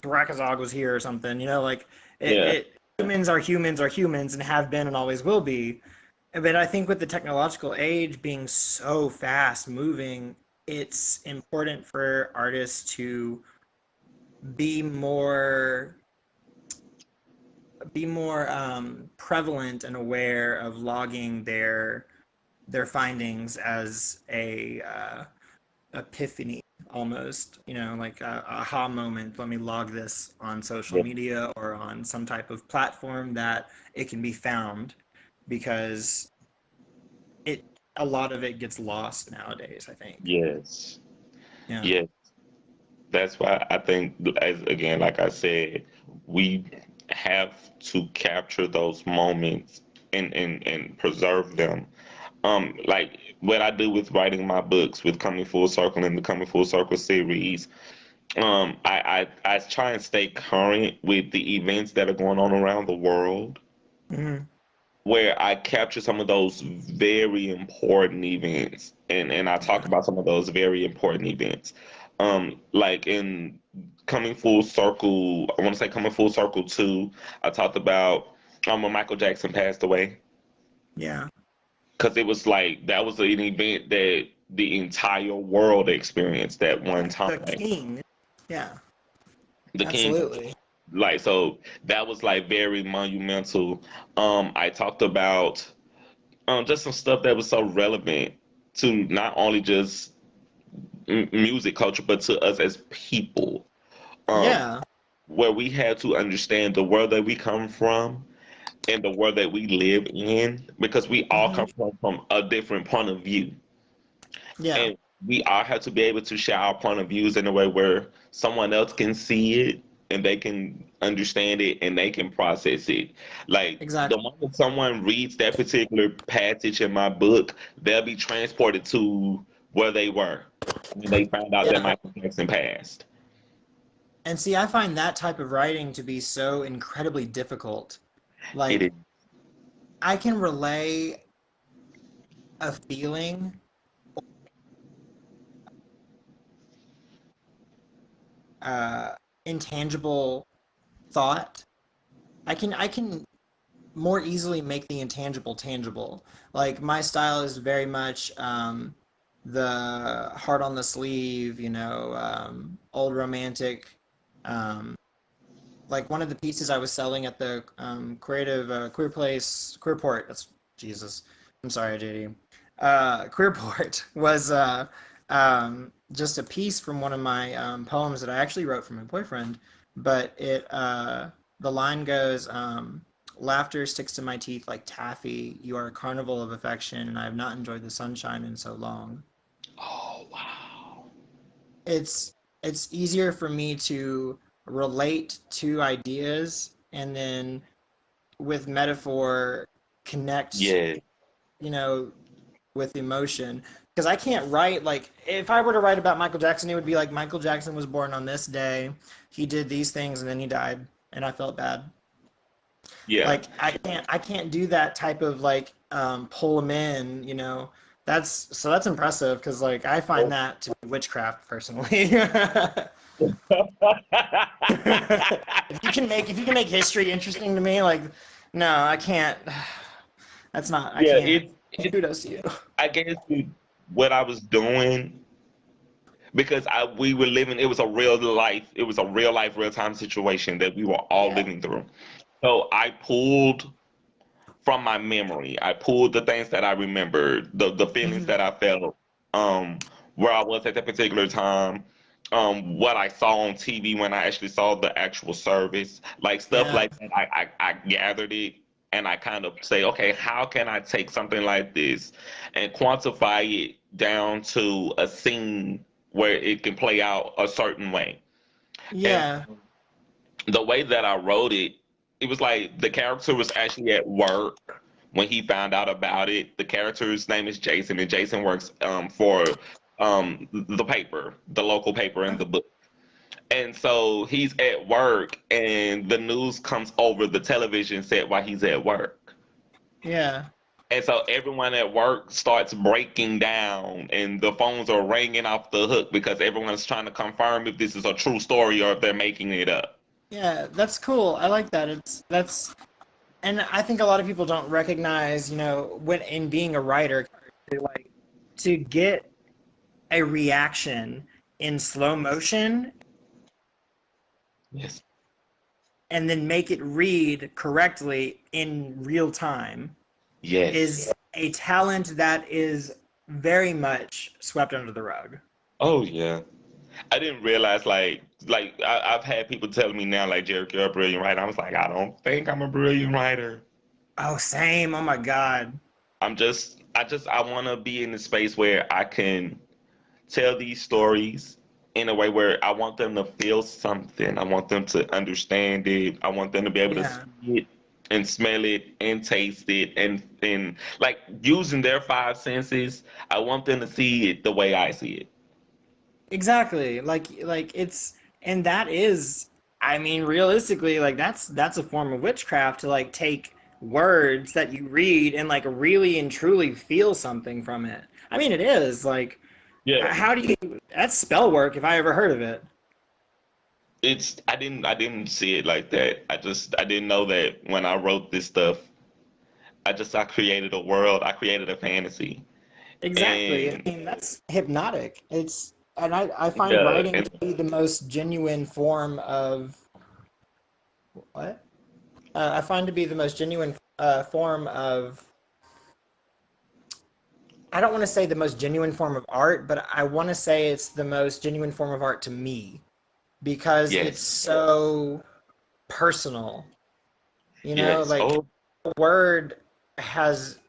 Thrakazog was here or something. Like Yeah. humans are humans and have been and always will be. But I think with the technological age being so fast moving, it's important for artists to be more prevalent and aware of logging their findings as a epiphany almost, like a aha moment. Let me log this on social Yeah. media or on some type of platform that it can be found, because it a lot of it gets lost nowadays, I think. Yes. Yeah. Yes. That's why I think, as again, like I said, we have to capture those moments and preserve them. Like what I do with writing my books, with Coming Full Circle and the Coming Full Circle series. I try and stay current with the events that are going on around the world, Hmm. where I capture some of those very important events, and I talk Yeah. about some of those very important events. Like in Coming Full Circle, I want to say Coming Full Circle 2, I talked about when Michael Jackson passed away, Yeah. because it was like that was an event that the entire world experienced at one time. The king. Yeah. The king, Absolutely. like, so that was like very monumental. I talked about just some stuff that was so relevant to not only just music culture, but to us as people. Um, Yeah. where we had to understand the world that we come from and the world that we live in, because we all Hmm. come from a different point of view. Yeah. And we all have to be able to share our point of views in a way where someone else can see it and they can understand it and they can process it. Like the Exactly. moment someone reads that particular passage in my book, they'll be transported to where they were when they found out that Yeah. Michael Jackson passed. And see, I find that type of writing to be so incredibly difficult. It Like, is. I can relay a feeling, uh, intangible thought. I can more easily make the intangible tangible. Like my style is very much the heart on the sleeve, old romantic. Um, like one of the pieces I was selling at the creative queer place, Queerport. That's Jesus. I'm sorry, JD. Queerport was just a piece from one of my poems that I actually wrote for my boyfriend, but the line goes, laughter sticks to my teeth like taffy. You are a carnival of affection, and I have not enjoyed the sunshine in so long. Oh, wow. it's it's easier for me to relate to ideas and then with metaphor connect, Yeah, you know, with emotion. Because I can't write like if I were to write about Michael Jackson, it would be like Michael Jackson was born on this day, he did these things, and then he died, and I felt bad. yeah. Like I can't do that type of like pull them in, you know. That's impressive because like I find that to be witchcraft personally. If you can make history interesting to me, like no, I can't. That's not. I Yeah, can't. it Kudos to you. I guess what I was doing because we were living, it was a real life, real time situation that we were all Yeah. living through. So I pulled from my memory. I pulled the things that I remembered, the feelings Mhm. that I felt, um, where I was at that particular time, what I saw on TV when I actually saw the actual service, like stuff Yeah. like that. I gathered it and I kind of say, okay, how can I take something like this and quantify it down to a scene where it can play out a certain way? And Yeah. the way that I wrote it, it was like the character was actually at work when he found out about it. The character's name is Jason, and Jason works for the paper, the local paper in the book. And so he's at work, and the news comes over the television set while he's at work. Yeah. And so everyone at work starts breaking down, and the phones are ringing off the hook because everyone's trying to confirm if this is a true story or if they're making it up. Yeah. That's cool. I like that. And I think a lot of people don't recognize, you know, when in being a writer, like to get a reaction in slow motion Yes. and then make it read correctly in real time Yes. is a talent that is very much swept under the rug. Oh yeah. I didn't realize I've had people telling me now like Jericho, you're a brilliant writer. I was like, I don't think I'm a brilliant writer. Oh, same. Oh my God. I want to be in the space where I can tell these stories in a way where I want them to feel something. I want them to understand it. I want them to be able to Yeah, see it and smell it and taste it and like using their five senses. I want them to see it the way I see it. exactly. Like it's and that is, I mean, realistically, like that's a form of witchcraft to like take words that you read and like really and truly feel something from it. I mean, it is like Yeah. how do you that's spell work if I ever heard of it. It's I didn't see it like that. I didn't know that when I wrote this stuff. I created a world. I created a fantasy. Exactly. I And mean, that's hypnotic. It's and I find yeah, writing and to be the most genuine form of what? I find to be the most genuine form of I don't want to say the most genuine form of art, but I want to say it's the most genuine form of art to me because it's yes, so personal. You know, yes. like Oh the word has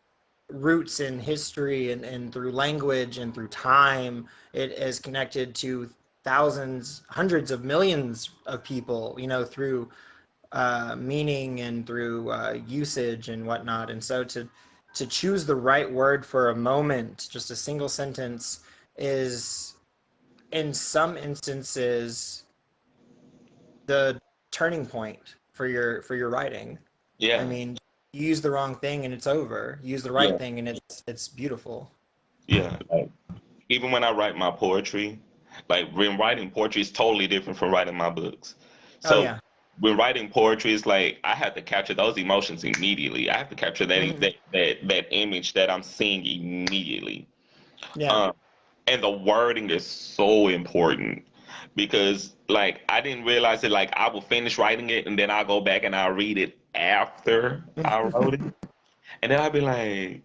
roots in history and through language and through time. It is connected to thousands, hundreds of millions of people, you know, through meaning and through usage and whatnot. And so to choose the right word for a moment, just a single sentence, is in some instances the turning point for your writing. I yeah, mean, you use the wrong thing and it's over. You use the right yeah, thing and it's beautiful. yeah. Like even when I write my poetry, like when writing poetry is totally different from writing my books. Oh So yeah. when writing poetry is like I have to capture those emotions immediately. I have to capture Hmm. that image that I'm seeing immediately. Yeah. Um, and the wording is so important because like I didn't realize it. Like I will finish writing it and then I'll go back and I'll read it after I wrote it, and then I'll be like,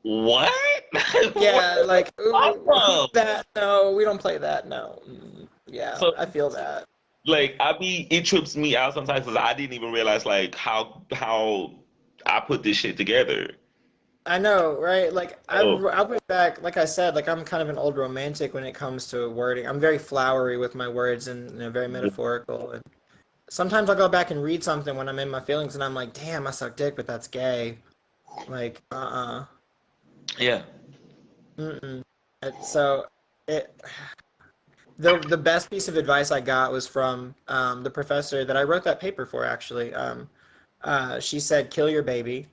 "What? Where Yeah, did this like, come ooh, who's from?" that? No, we don't play that. No. Yeah, So I feel that. like it trips me out sometimes because I didn't even realize like how I put this shit together. I know, right? Like Oh, I went back, like I said, like I'm kind of an old romantic when it comes to wording. I'm very flowery with my words and very metaphorical. And sometimes I'll go back and read something when I'm in my feelings, and I'm like, damn, I suck dick, but that's gay. Like, yeah. mm-mm. So it the best piece of advice I got was from the professor that I wrote that paper for, actually. She said, kill your baby.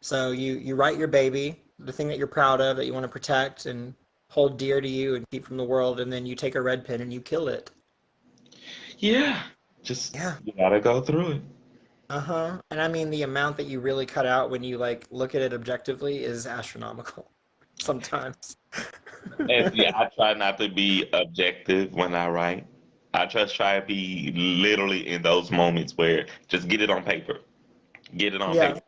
So you write your baby, the thing that you're proud of, that you want to protect and hold dear to you and keep from the world, and then you take a red pen and you kill it. Yeah. Just Yeah. you gotta go through it. Uh-huh. And I mean the amount that you really cut out when you like look at it objectively is astronomical sometimes. And see, I try not to be objective when I write. I just try to be literally in those moments where just get it on paper. Get it on Yeah. paper.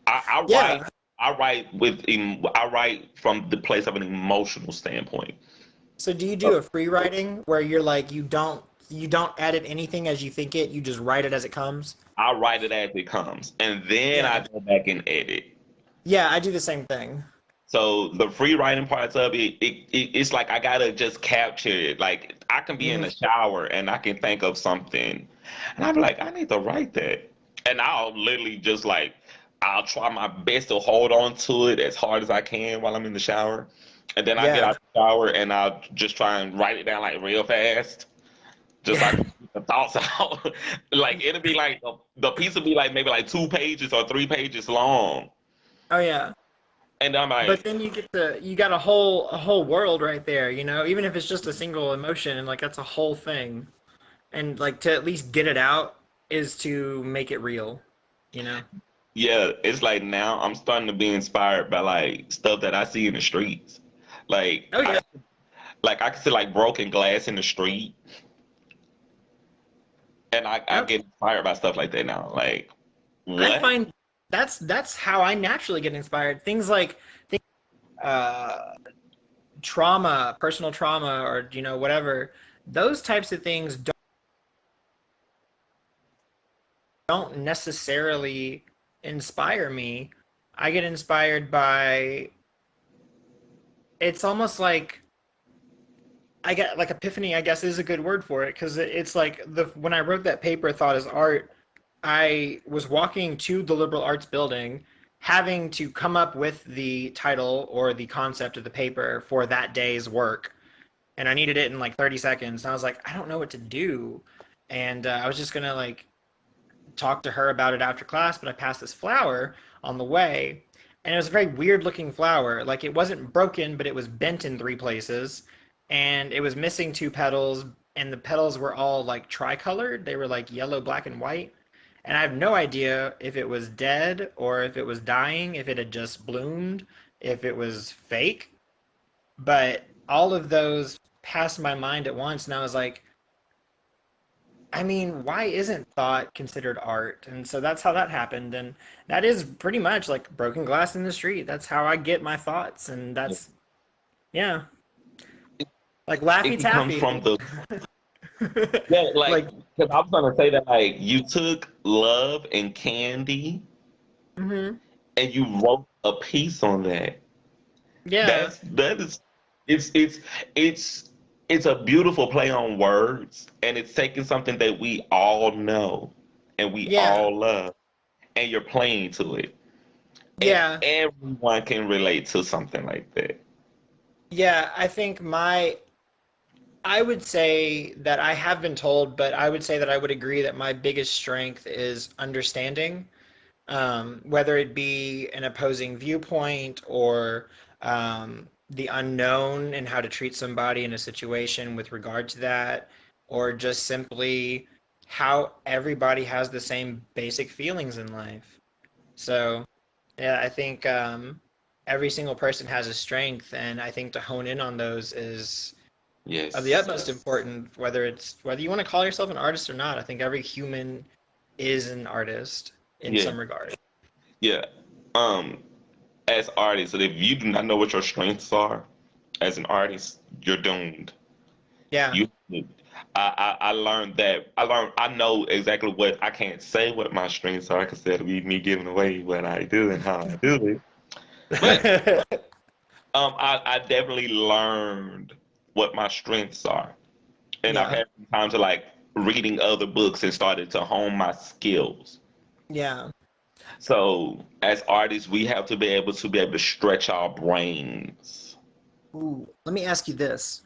I write. Yeah. I write from the place of an emotional standpoint. So do you So do a free writing where you're like you don't edit anything as you think it, you just write it as it comes? I write it as it comes, and then I Yeah. go back and edit. Yeah, I do the same thing. So the free writing parts of it's like I gotta just capture it. Like I can be in the Hmm. shower and I can think of something, and I'll be like, I need to write that, and I'll literally just like I'll try my best to hold on to it as hard as I can while I'm in the shower, and then I get Yeah. out the shower and I'll just try and write it down like real fast, just so I Yeah. can get the thoughts out. Like it'll be like the piece will be like maybe like 2 pages or 3 pages long, Oh yeah. and I'm But like. then you got a whole world right there, even if it's just a single emotion and like that's a whole thing. And like to at least get it out is to make it real, you know? Yeah, it's like now I'm starting to be inspired by like stuff that I see in the streets. Like Oh I yeah. like I can see like broken glass in the street and I Yep. get inspired by stuff like that now. Like I what? find that's how I naturally get inspired. Things like uh trauma, personal trauma or whatever. Those types of things don't necessarily inspire me. I get inspired by it's almost like I get like epiphany, I guess is a good word for it because it's like the when I wrote that paper, Thought is Art, I was walking to the liberal arts building, having to come up with the title or the concept of the paper for that day's work, and I needed it in like 30 seconds. And I was like, I don't know what to do, and I was just gonna like talk to her about it after class, but I passed this flower on the way, and it was a very weird looking flower. Like it wasn't broken, but it was bent in three places, and it was missing two petals, and the petals were all like tricolored. They were like yellow, black, and white. And I have no idea if it was dead or if it was dying, if it had just bloomed, if it was fake. But all of those passed my mind at once, and I was like, I mean, why isn't thought considered art? And so that's how that happened. And that is pretty much like broken glass in the street. That's how I get my thoughts. And that's, yeah, like Laffy It comes Taffy. from the yeah, like Like, because I was gonna say that like you took love and candy hmm and you wrote a piece on that. yeah, That is it's it's it's it's a beautiful play on words and it's taking something that we all know and we yeah, all love and you're playing to it. And yeah, everyone can relate to something like that. yeah. I would say that I have been told, but I would say that I would agree that my biggest strength is understanding. Whether it be an opposing viewpoint or the unknown and how to treat somebody in a situation with regard to that, or just simply how everybody has the same basic feelings in life. So, yeah, I think every single person has a strength, and I think to hone in on those is of the Yes. utmost important, whether you want to call yourself an artist or not. I think every human is an artist in Yeah. some regard. Yeah. Um, as artists, if you do not know what your strengths are as an artist, you're doomed. Yeah. You I learned that I know exactly what I can't say what my strengths are because that'll be me giving away what I do and how I do it. But I definitely learned what my strengths are, and I've Yeah. had some time to like reading other books and started to hone my skills. Yeah. So as artists, we have to be able to stretch our brains. Ooh, let me ask you this.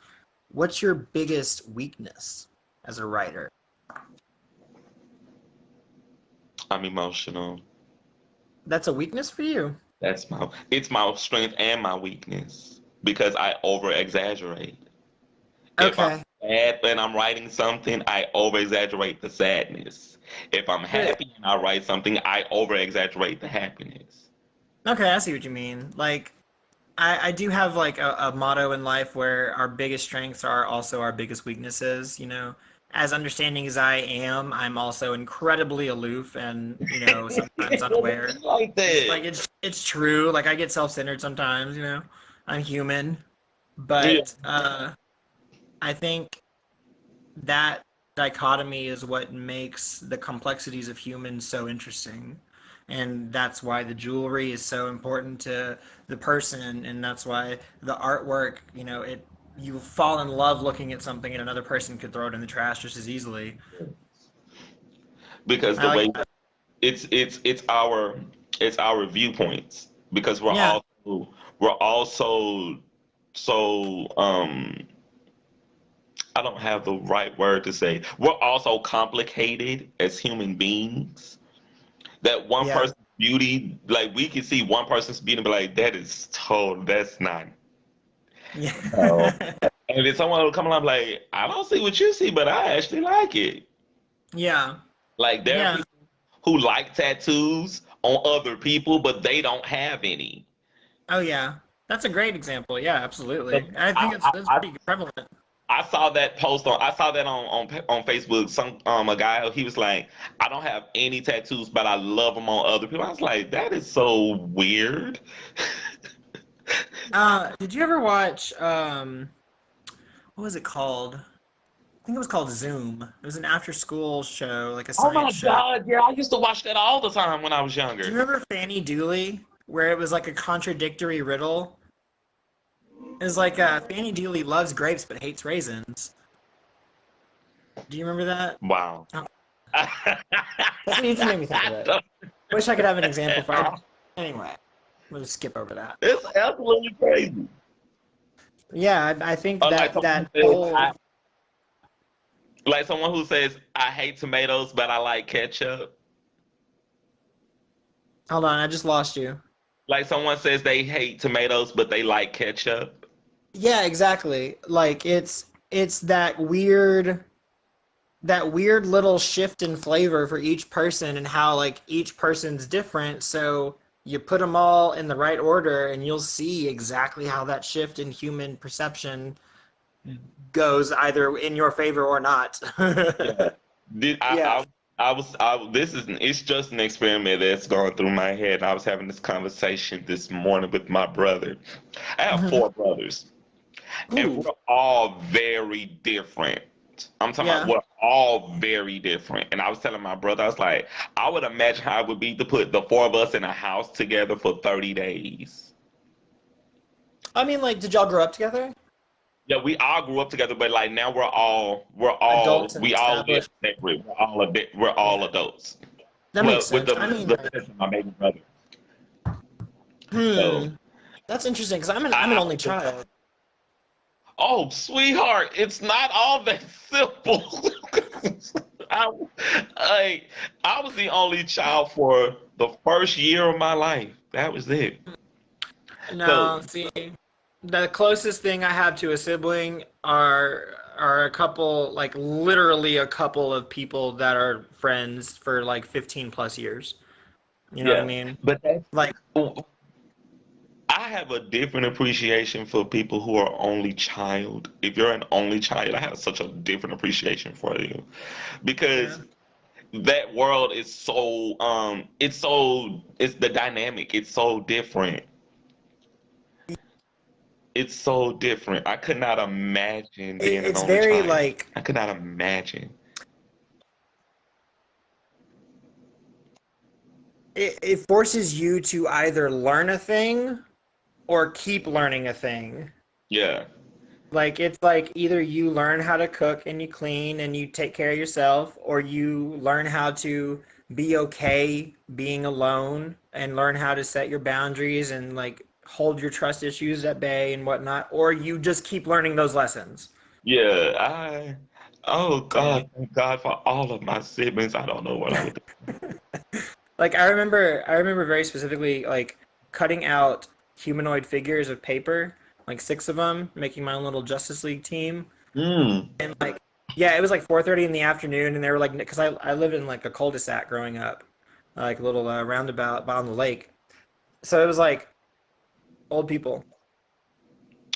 What's your biggest weakness as a writer? I'm emotional. That's a weakness for you. It's my strength and my weakness because I over exaggerate. If I'm Okay. sad and I'm writing something, I over exaggerate the sadness. If I'm But happy and I write something, I over exaggerate the happiness. okay, I see what you mean. Like I do have like a motto in life where our biggest strengths are also our biggest weaknesses, you know. As understanding as I am, I'm also incredibly aloof and, you know, sometimes unaware. Like It's that. like it's true. Like I get self-centered sometimes, you know. I'm human, Yeah. but I think that dichotomy is what makes the complexities of humans so interesting. And that's why the jewelry is so important to the person, and that's why the artwork, you know, it you fall in love looking at something and another person could throw it in the trash just as easily. Because I the like way that. it's our viewpoints because Yeah. we're also so I don't have the right word to say. We're also complicated as human beings. That one Yeah. person's beauty, like we can see one person's beauty and be like, that is total, that's not. No. Yeah. And then someone will come along like, I don't see what you see, but I actually like it. Yeah. Like there are Yeah. people who like tattoos on other people, but they don't have any. Oh yeah. That's a great example. Yeah, But absolutely. I think that's pretty prevalent. I saw that post on I saw that on Facebook. Some a guy he was like, I don't have any tattoos, but I love them on other people. I was like, that is so weird. Did you ever watch what was it called? I think it was called Zoom. It was an after school show, like a Oh my science show. God, yeah, I used to watch that all the time when I was Do you younger. remember Fanny Dooley, where it was like a contradictory riddle? It was like Fanny Dooley loves grapes but hates raisins. Do you remember that? Wow. Oh, that's what you just made me think of it. Wish I could have an example for it. Anyway, we'll just skip over that. It's absolutely crazy. Yeah, I think Or that that whole. like someone who says, I hate tomatoes, but I like ketchup. Hold on, I just lost you. Like someone says they hate tomatoes, but they like ketchup. Yeah, exactly. Like it's that weird little shift in flavor for each person and how like each person's different. So you put them all in the right order and you'll see exactly how that shift in human perception goes either in your favor or not. Yeah. Did Yeah. this is it's just an experiment that's going through my head. I was having this conversation this morning with my brother. I have Mhm. four brothers, and Ooh. we're all very different. I'm talking about Yeah. we're all very different. And I was telling my brother, I was like, I would imagine how it would be to put the four of us in a house together for 30 days. I mean, like, did y'all grow up together? Yeah, we all grew up together, but like now Adults and we all live established. separate. We're all Yeah. adults. That makes Well, with sense. I mean, the like, exception of my baby brother. So hmm. That's interesting because I'm an I only was child. oh, sweetheart, it's not all that simple. I, I, I was the only child for the first year of my life. That was it. So, No, see, the closest thing I have to a sibling are a couple, like literally a couple of people that are friends for like 15 plus years. You know what I yeah, mean? but that's, Like, I have a different appreciation for people who are only child. If you're an only child, I have such a different appreciation for you yeah. because that world is so, it's the dynamic. It's so different. It's so different. I could not imagine being an It's only very child. like I could not imagine. it forces you to either learn a thing or keep learning a thing. Yeah. Like it's like either you learn how to cook and you clean and you take care of yourself, or you learn how to be okay being alone and learn how to set your boundaries and like hold your trust issues at bay and whatnot, or you just keep learning those lessons. Yeah. Oh Yeah. God, thank God for all of my siblings. I don't know what I would Like I remember very specifically like cutting out humanoid figures of paper, like six of them, making my own little Justice League team. do. Mm. And like, yeah, it was like 4:30 in the afternoon, and they were like, because I lived in like a cul-de-sac growing up, like a little roundabout by on the lake. So it was like old people.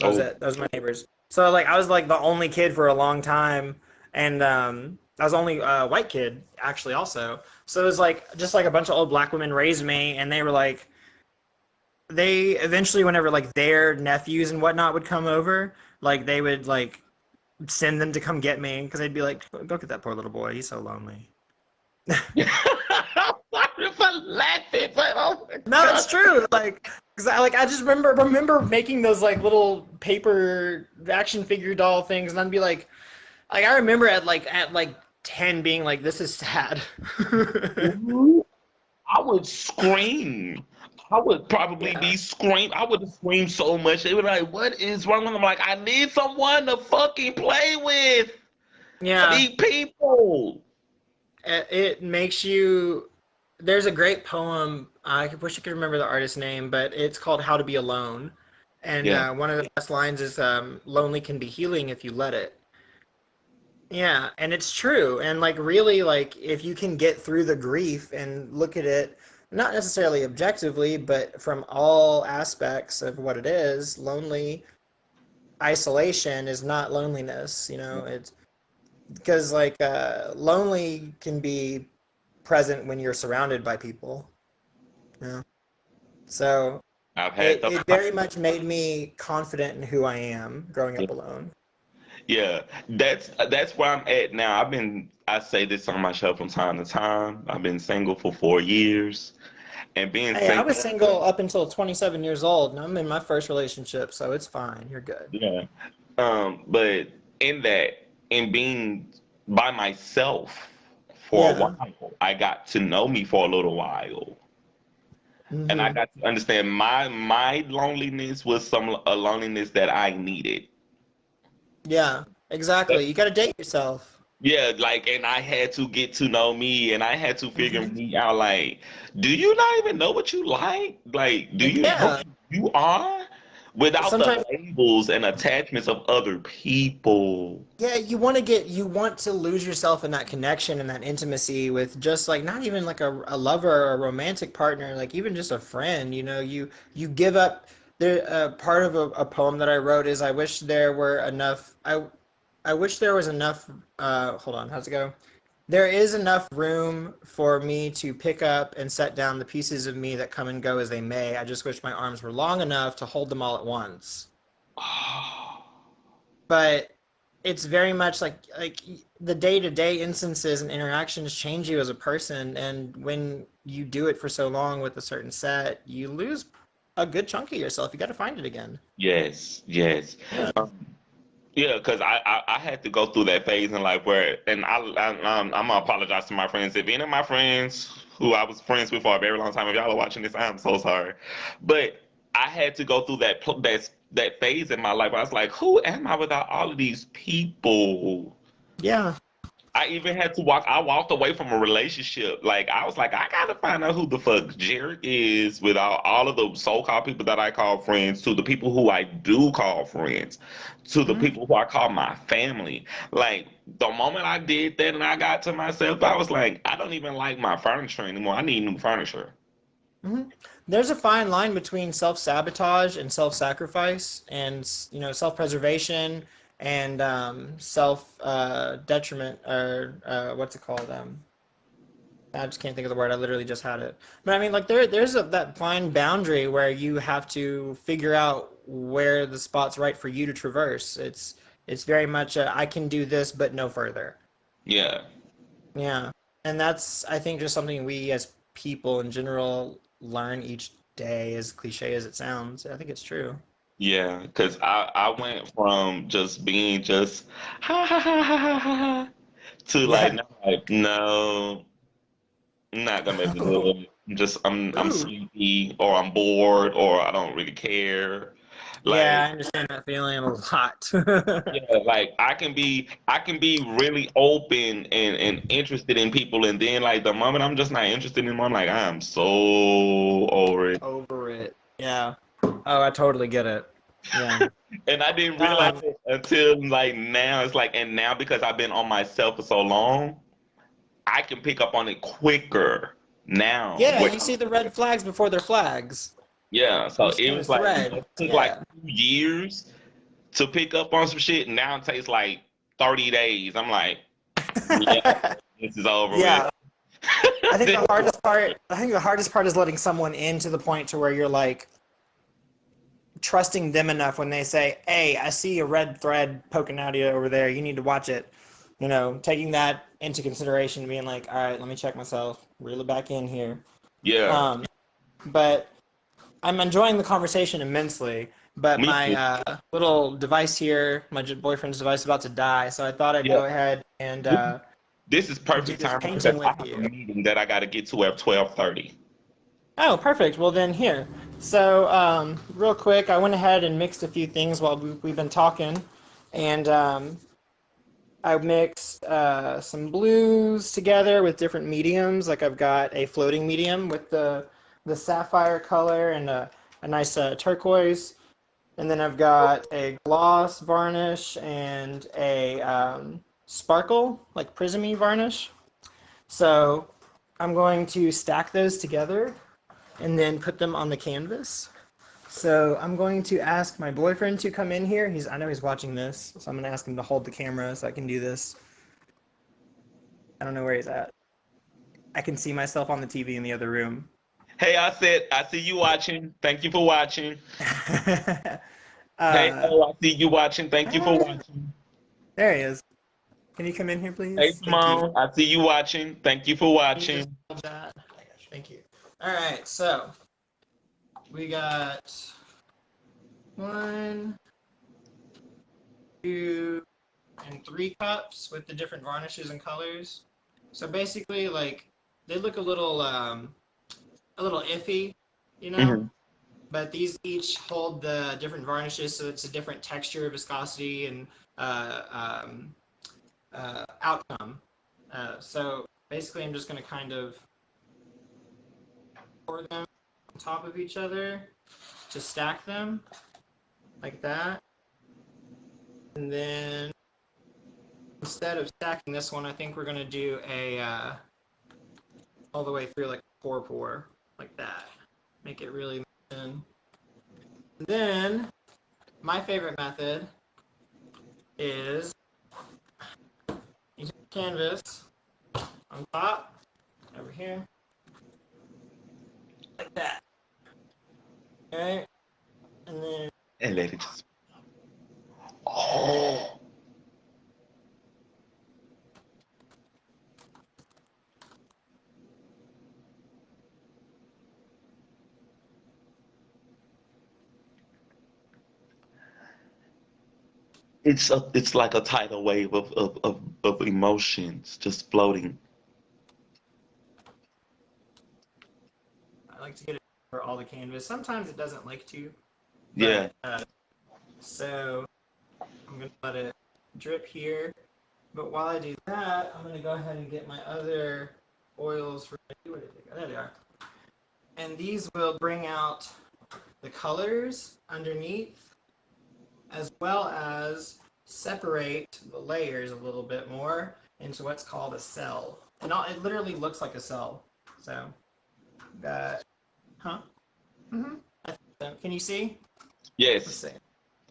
That was Oh, it. Those were my neighbors. So like I was like the only kid for a long time, and I was the only white kid actually also. So it was like just like a bunch of old black women raised me, and they were like they eventually whenever like their nephews and whatnot would come over, like they would like send them to come get me because they'd be like, go get that poor little boy, he's so lonely. sorry for laughing, but oh my No, it's God. true. Like, cause I just remember making those like little paper action figure doll things, and I'd be like I remember at like 10 being like, this is sad. Ooh, I would scream. I would probably Yeah, be scream. I would scream so much. They would be like, "What is wrong with them?" I'm like, I need someone to fucking play with. I yeah. need people. It makes you. There's a great poem. I wish I could remember the artist's name, but it's called "How to Be Alone," and Yeah. one of the best lines is, "Lonely can be healing if you let it." Yeah, and it's true. And like really like if you can get through the grief and look at it not necessarily objectively, but from all aspects of what it is, lonely isolation is not loneliness, you know, it's because like lonely can be present when you're surrounded by people, you know. So I've had it those. it very much made me confident in who I am growing Yeah. up alone. Yeah, that's where I'm at now. I say this on my show from time to time. I've been single for 4 years, and being Hey, I single, was single up until 27 years old, and I'm in my first relationship, so it's fine. You're good. yeah. But in that, in being by myself for a Yeah. while, I got to know me for a little while, and I Hmm. got to understand my loneliness was a loneliness that I needed. Yeah, exactly. You got to date yourself. Yeah, like, and I had to get to know me, and I had to figure Hmm. me out. Like, do you not even know what you like? Like, do you know Yeah. who you are without the Sometimes, labels and attachments of other people? yeah, you want to lose yourself in that connection and that intimacy with just like not even like a lover or a romantic partner, like even just a friend, you know, you give up. There, part of a poem that I wrote is I wish there were enough. I wish there was enough. Hold on, how's it go? There is enough room for me to pick up and set down the pieces of me that come and go as they may. I just wish my arms were long enough to hold them all at once. But it's very much like the day-to-day instances and interactions change you as a person, and when you do it for so long with a certain set, you lose a good chunk of yourself. You got to find it again. Yes, yes. Yeah. Yeah, because I had to go through that phase in life where, and I'm gonna apologize to my friends. If any of my friends who I was friends with for a very long time, if y'all are watching this, I'm so sorry. But I had to go through that phase in my life where I was like, who am I without all of these people? Yeah. I even had to walk. I walked away from a relationship. Like I was like, I gotta find out who the fuck Jared is without all of the so-called people that I call friends, to the people who I do call friends, to the Hmm. people who I call my family. Like the moment I did that and I got to myself, I was like, I don't even like my furniture anymore. I need new furniture. Hmm. There's a fine line between self-sabotage and self-sacrifice, and you know, self-preservation and self detriment, or what's it called? I just can't think of the word. I literally just had it. But I mean, like there's that fine boundary where you have to figure out where the spot's right for you to traverse. It's very much I can do this, but no further. Yeah. Yeah, and that's I think just something we as people in general learn each. day, as cliche as it sounds. I think it's true. Yeah, because I went from just being just ha ha ha ha ha ha ha to like Yeah. now like no, I'm not gonna be able to do it. I'm Ooh. sleepy or I'm bored or I don't really care. Yeah, Like I understand that feeling a lot. yeah, like I can be really open and interested in people, and then like the moment I'm just not interested in them, I'm like I'm so over it. Over it. Yeah. Oh, I totally get it. Yeah. And I didn't realize Um, it until like now. It's like, and now because I've been on myself for so long, I can pick up on it quicker now. yeah, Where, you see the red flags before they're flags. yeah, You so see it the was like thread. it took like Yeah. 2 years to pick up on some shit. Now it takes like 30 days. I'm like, yeah, this is over with. Yeah. I think the hardest part is letting someone in to the point to where you're like trusting them enough when they say, "Hey, I see a red thread poking out of you over there. You need to watch it." You know, taking that into consideration, being like, "All right, let me check myself, reel it back in here." Yeah, Um, but I'm enjoying the conversation immensely. But me my too. little device here, my boyfriend's device, is about to die, so I thought I'd Yeah, go ahead and this, this is do perfect this timing painting because I with have a you. meeting that I got to get to at 12:30. Oh, perfect. Well, then here. So, real quick, I went ahead and mixed a few things while we've been talking, and I mixed some blues together with different mediums. Like I've got a floating medium with the sapphire color and a nice turquoise, and then I've got a gloss varnish and a sparkle, like prismy varnish. So I'm going to stack those together and then put them on the canvas. So I'm going to ask my boyfriend to come in here. I know he's watching this, so I'm going to ask him to hold the camera so I can do this. I don't know where he's at. I can see myself on the TV in the other room. Hey, I said I see you watching. Thank you for watching. Hey, uh, oh, I see you watching. Thank you for ah, watching. there he is. Can you come in here, Hey, please? Thank you. Simone, I see you watching. Thank you for Can you just watching. hold that? Thank you. All right, so we got one, two, and three cups with the different varnishes and colors. So basically, like they look a little iffy, you know. Hmm. But these each hold the different varnishes, so it's a different texture, viscosity, and uh, um, outcome. So basically, I'm just going to kind of pour them on top of each other to stack them like that. And then instead of stacking this one, I think we're going to do a all the way through like pour like that. Make it really thin. And then my favorite method is using canvas on top, over here, like that. Okay, and then And let it just. Oh, it's like a tidal wave of emotions just floating. I like to get it for all the canvas. Sometimes it doesn't like to, Yeah. but so I'm gonna let it drip here. But while I do that, I'm gonna go ahead and get my other oils ready. Where did they go? There they are. And these will bring out the colors underneath, as well as separate the layers a little bit more into what's called a cell. And it literally looks like a cell. So, that, huh? Mm-hmm. I think so. Can you see? Let's Yes. see.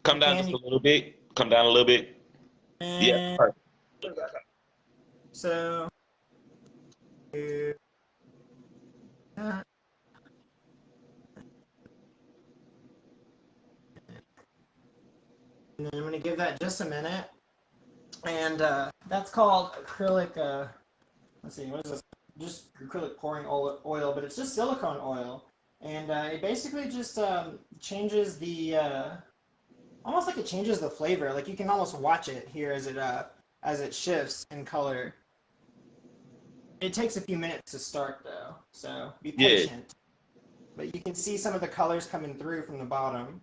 Come You down can. just You a little bit. Come down a little bit. Yeah. can. Perfect. So, do that. And then I'm going to give that just a minute. And that's called acrylic. Let's see, what is this? Just acrylic pouring oil, but it's just silicone oil. and it basically just changes the almost like it changes the flavor. Like you can almost watch it here as it shifts in color. It takes a few minutes to start though, so be Yeah, patient. But you can see some of the colors coming through from the bottom.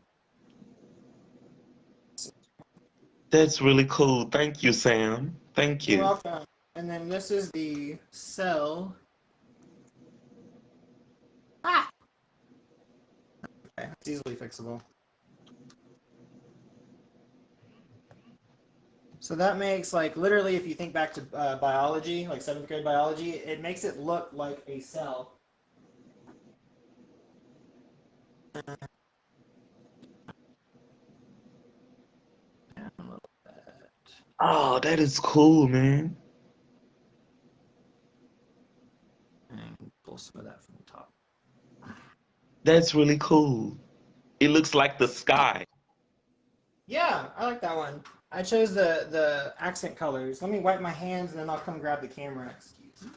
that's really cool. Thank you, Sam. Thank You're you. welcome. And then this is the cell. Ah! Okay, it's easily fixable. So that makes, like, literally, if you think back to biology, like seventh grade biology, it makes it look like a cell. Oh, that is cool, man. And pull some of that from the top. That's really cool. It looks like the sky. Yeah, I like that one. I chose the accent colors. Let me wipe my hands and then I'll come grab the camera. Excuse me.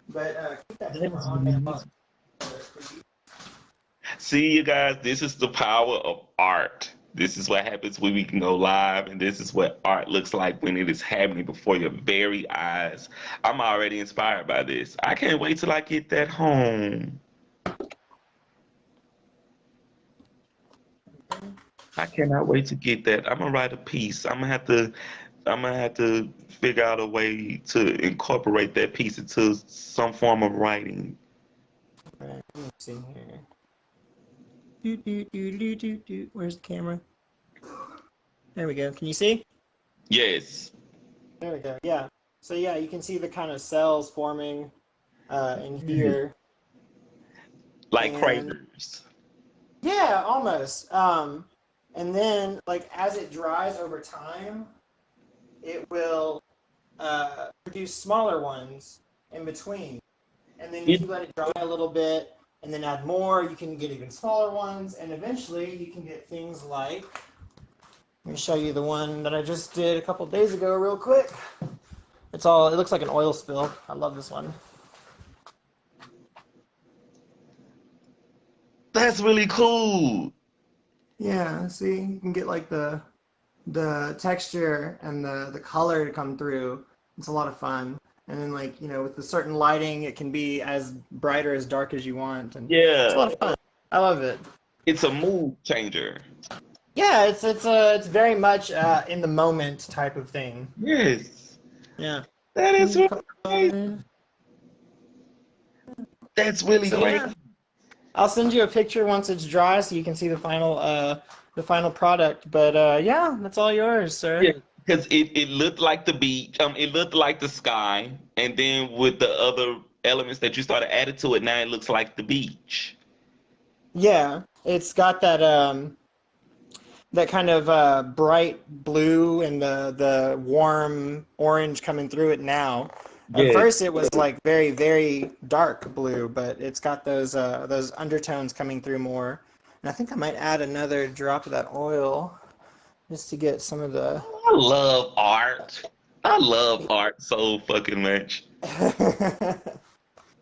But keep that That camera is on really me. amazing. See, you guys, this is the power of art. This is what happens when we can go live, and this is what art looks like when it is happening before your very eyes. I'm already inspired by this. I can't wait till I get that home. I cannot wait to get that. I'm gonna write a piece. I'm gonna have to figure out a way to incorporate that piece into some form of writing. All right, let me see here. Do, do, do, do, do, do. Where's the camera? There we go. Can you see? Yes, There we go. Yeah. So yeah, you can see the kind of cells forming in yes. here, Like and craters. yeah, almost. And then like as it dries over time, it will produce smaller ones in between. And then if It, you let it dry a little bit and then add more, you can get even smaller ones, and eventually you can get things like. Let me show you the one that I just did a couple days ago, real quick. It looks like an oil spill. I love this one. that's really cool. Yeah, see, you can get like the texture and the color to come through. It's a lot of fun. And then like, with the certain lighting, it can be as bright or as dark as you want, and it's a Yeah, lot of fun. I love it. it's a mood changer. Yeah, it's very much in the moment type of thing. Yes, Yeah. that is New really great. colors. That's really So great. yeah, I'll send you a picture once it's dry so you can see the final product. But yeah, that's all yours, Yeah, sir. because it looked like the beach. It looked like the sky, and then with the other elements that you started adding to it, now it looks like the beach. Yeah, it's got that kind of bright blue and the warm orange coming through it now. At Yes, first, it was like very very dark blue, but it's got those undertones coming through more. And I think I might add another drop of that oil just to get some of the. I love art. I love art so fucking much.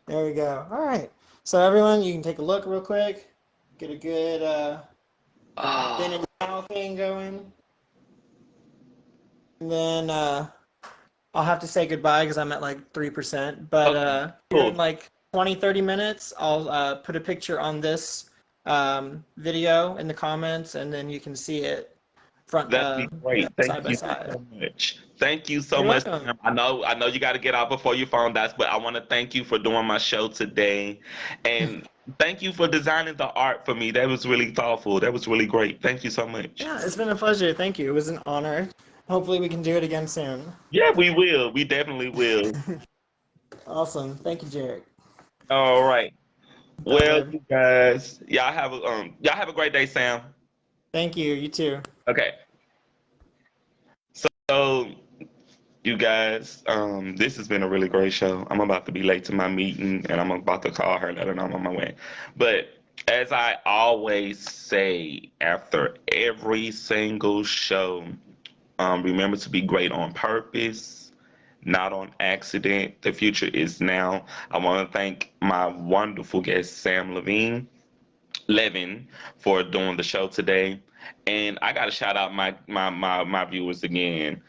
There we go. All right. So everyone, you can take a look real quick, get a good thin Oh, and now thing going, and then I'll have to say goodbye because I'm at like 3%. But okay, here in cool. like 20, 30 minutes, I'll put a picture on this video in the comments, and then you can see it front That'd be great. side Thank by you side. so much. Thank you so You're much, welcome. Sam. I know you got to get out before your phone dies, but I want to thank you for doing my show today, and thank you for designing the art for me. That was really thoughtful. That was really great. Thank you so much. Yeah, it's been a pleasure. Thank you. It was an honor. Hopefully, we can do it again soon. Yeah, we will. We definitely will. Awesome. Thank you, Jarek. All right. Bye, Well, bud. you guys, y'all have a great day, Sam. Thank you. You too. Okay. So, you guys, this has been a really great show. I'm about to be late to my meeting, and I'm about to call her, let her know I'm on my way. But as I always say after every single show, remember to be great on purpose, not on accident. The future is now. I want to thank my wonderful guest, Sam Levine. Levin for doing the show today. And I gotta shout out my viewers again.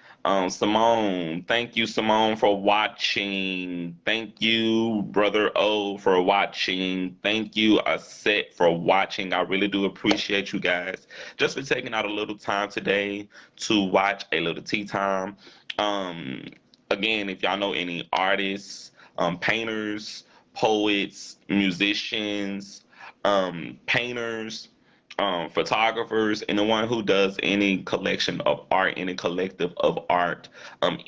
Simone, thank you, Simone, for watching. Thank you, Brother O, for watching. Thank you, Aset, for watching. I really do appreciate you guys just for taking out a little time today to watch a little tea time. Um, Again, if y'all know any artists, painters, poets, musicians, painters, photographers, anyone who does any collection of art, any collective of art,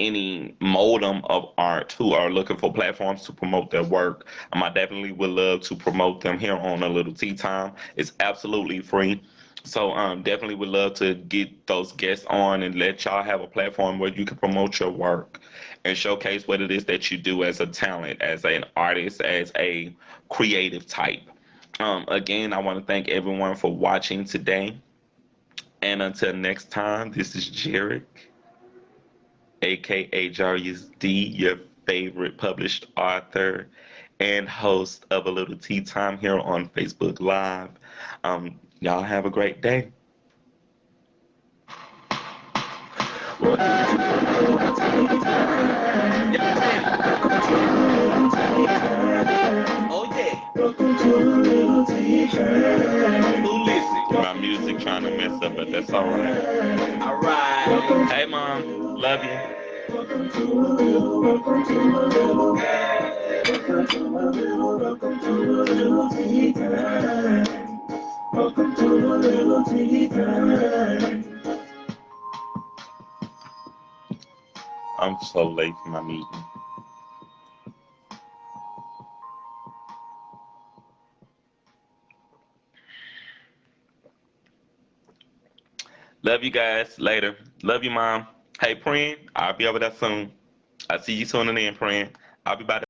any modem of art who are looking for platforms to promote their work. I definitely would love to promote them here on A Little Tea Time. It's absolutely free. So definitely would love to get those guests on and let y'all have a platform where you can promote your work and showcase what it is that you do as a talent, as an artist, as a creative type. Again, I want to thank everyone for watching today. And until next time, this is Jarek, aka Jarius D, your favorite published author and host of A Little Tea Time here on Facebook Live. Y'all have a great day. Oh yeah. Who listen? My music trying to mess up, but that's alright. Alright. Hey mom, love you. Welcome to a little tea time. Welcome to a little tea time. I'm so late for my meeting. Love you guys. Later. Love you, mom. Hey, Prin, I'll be over there soon. I'll see you tuning in, Prin. I'll be by the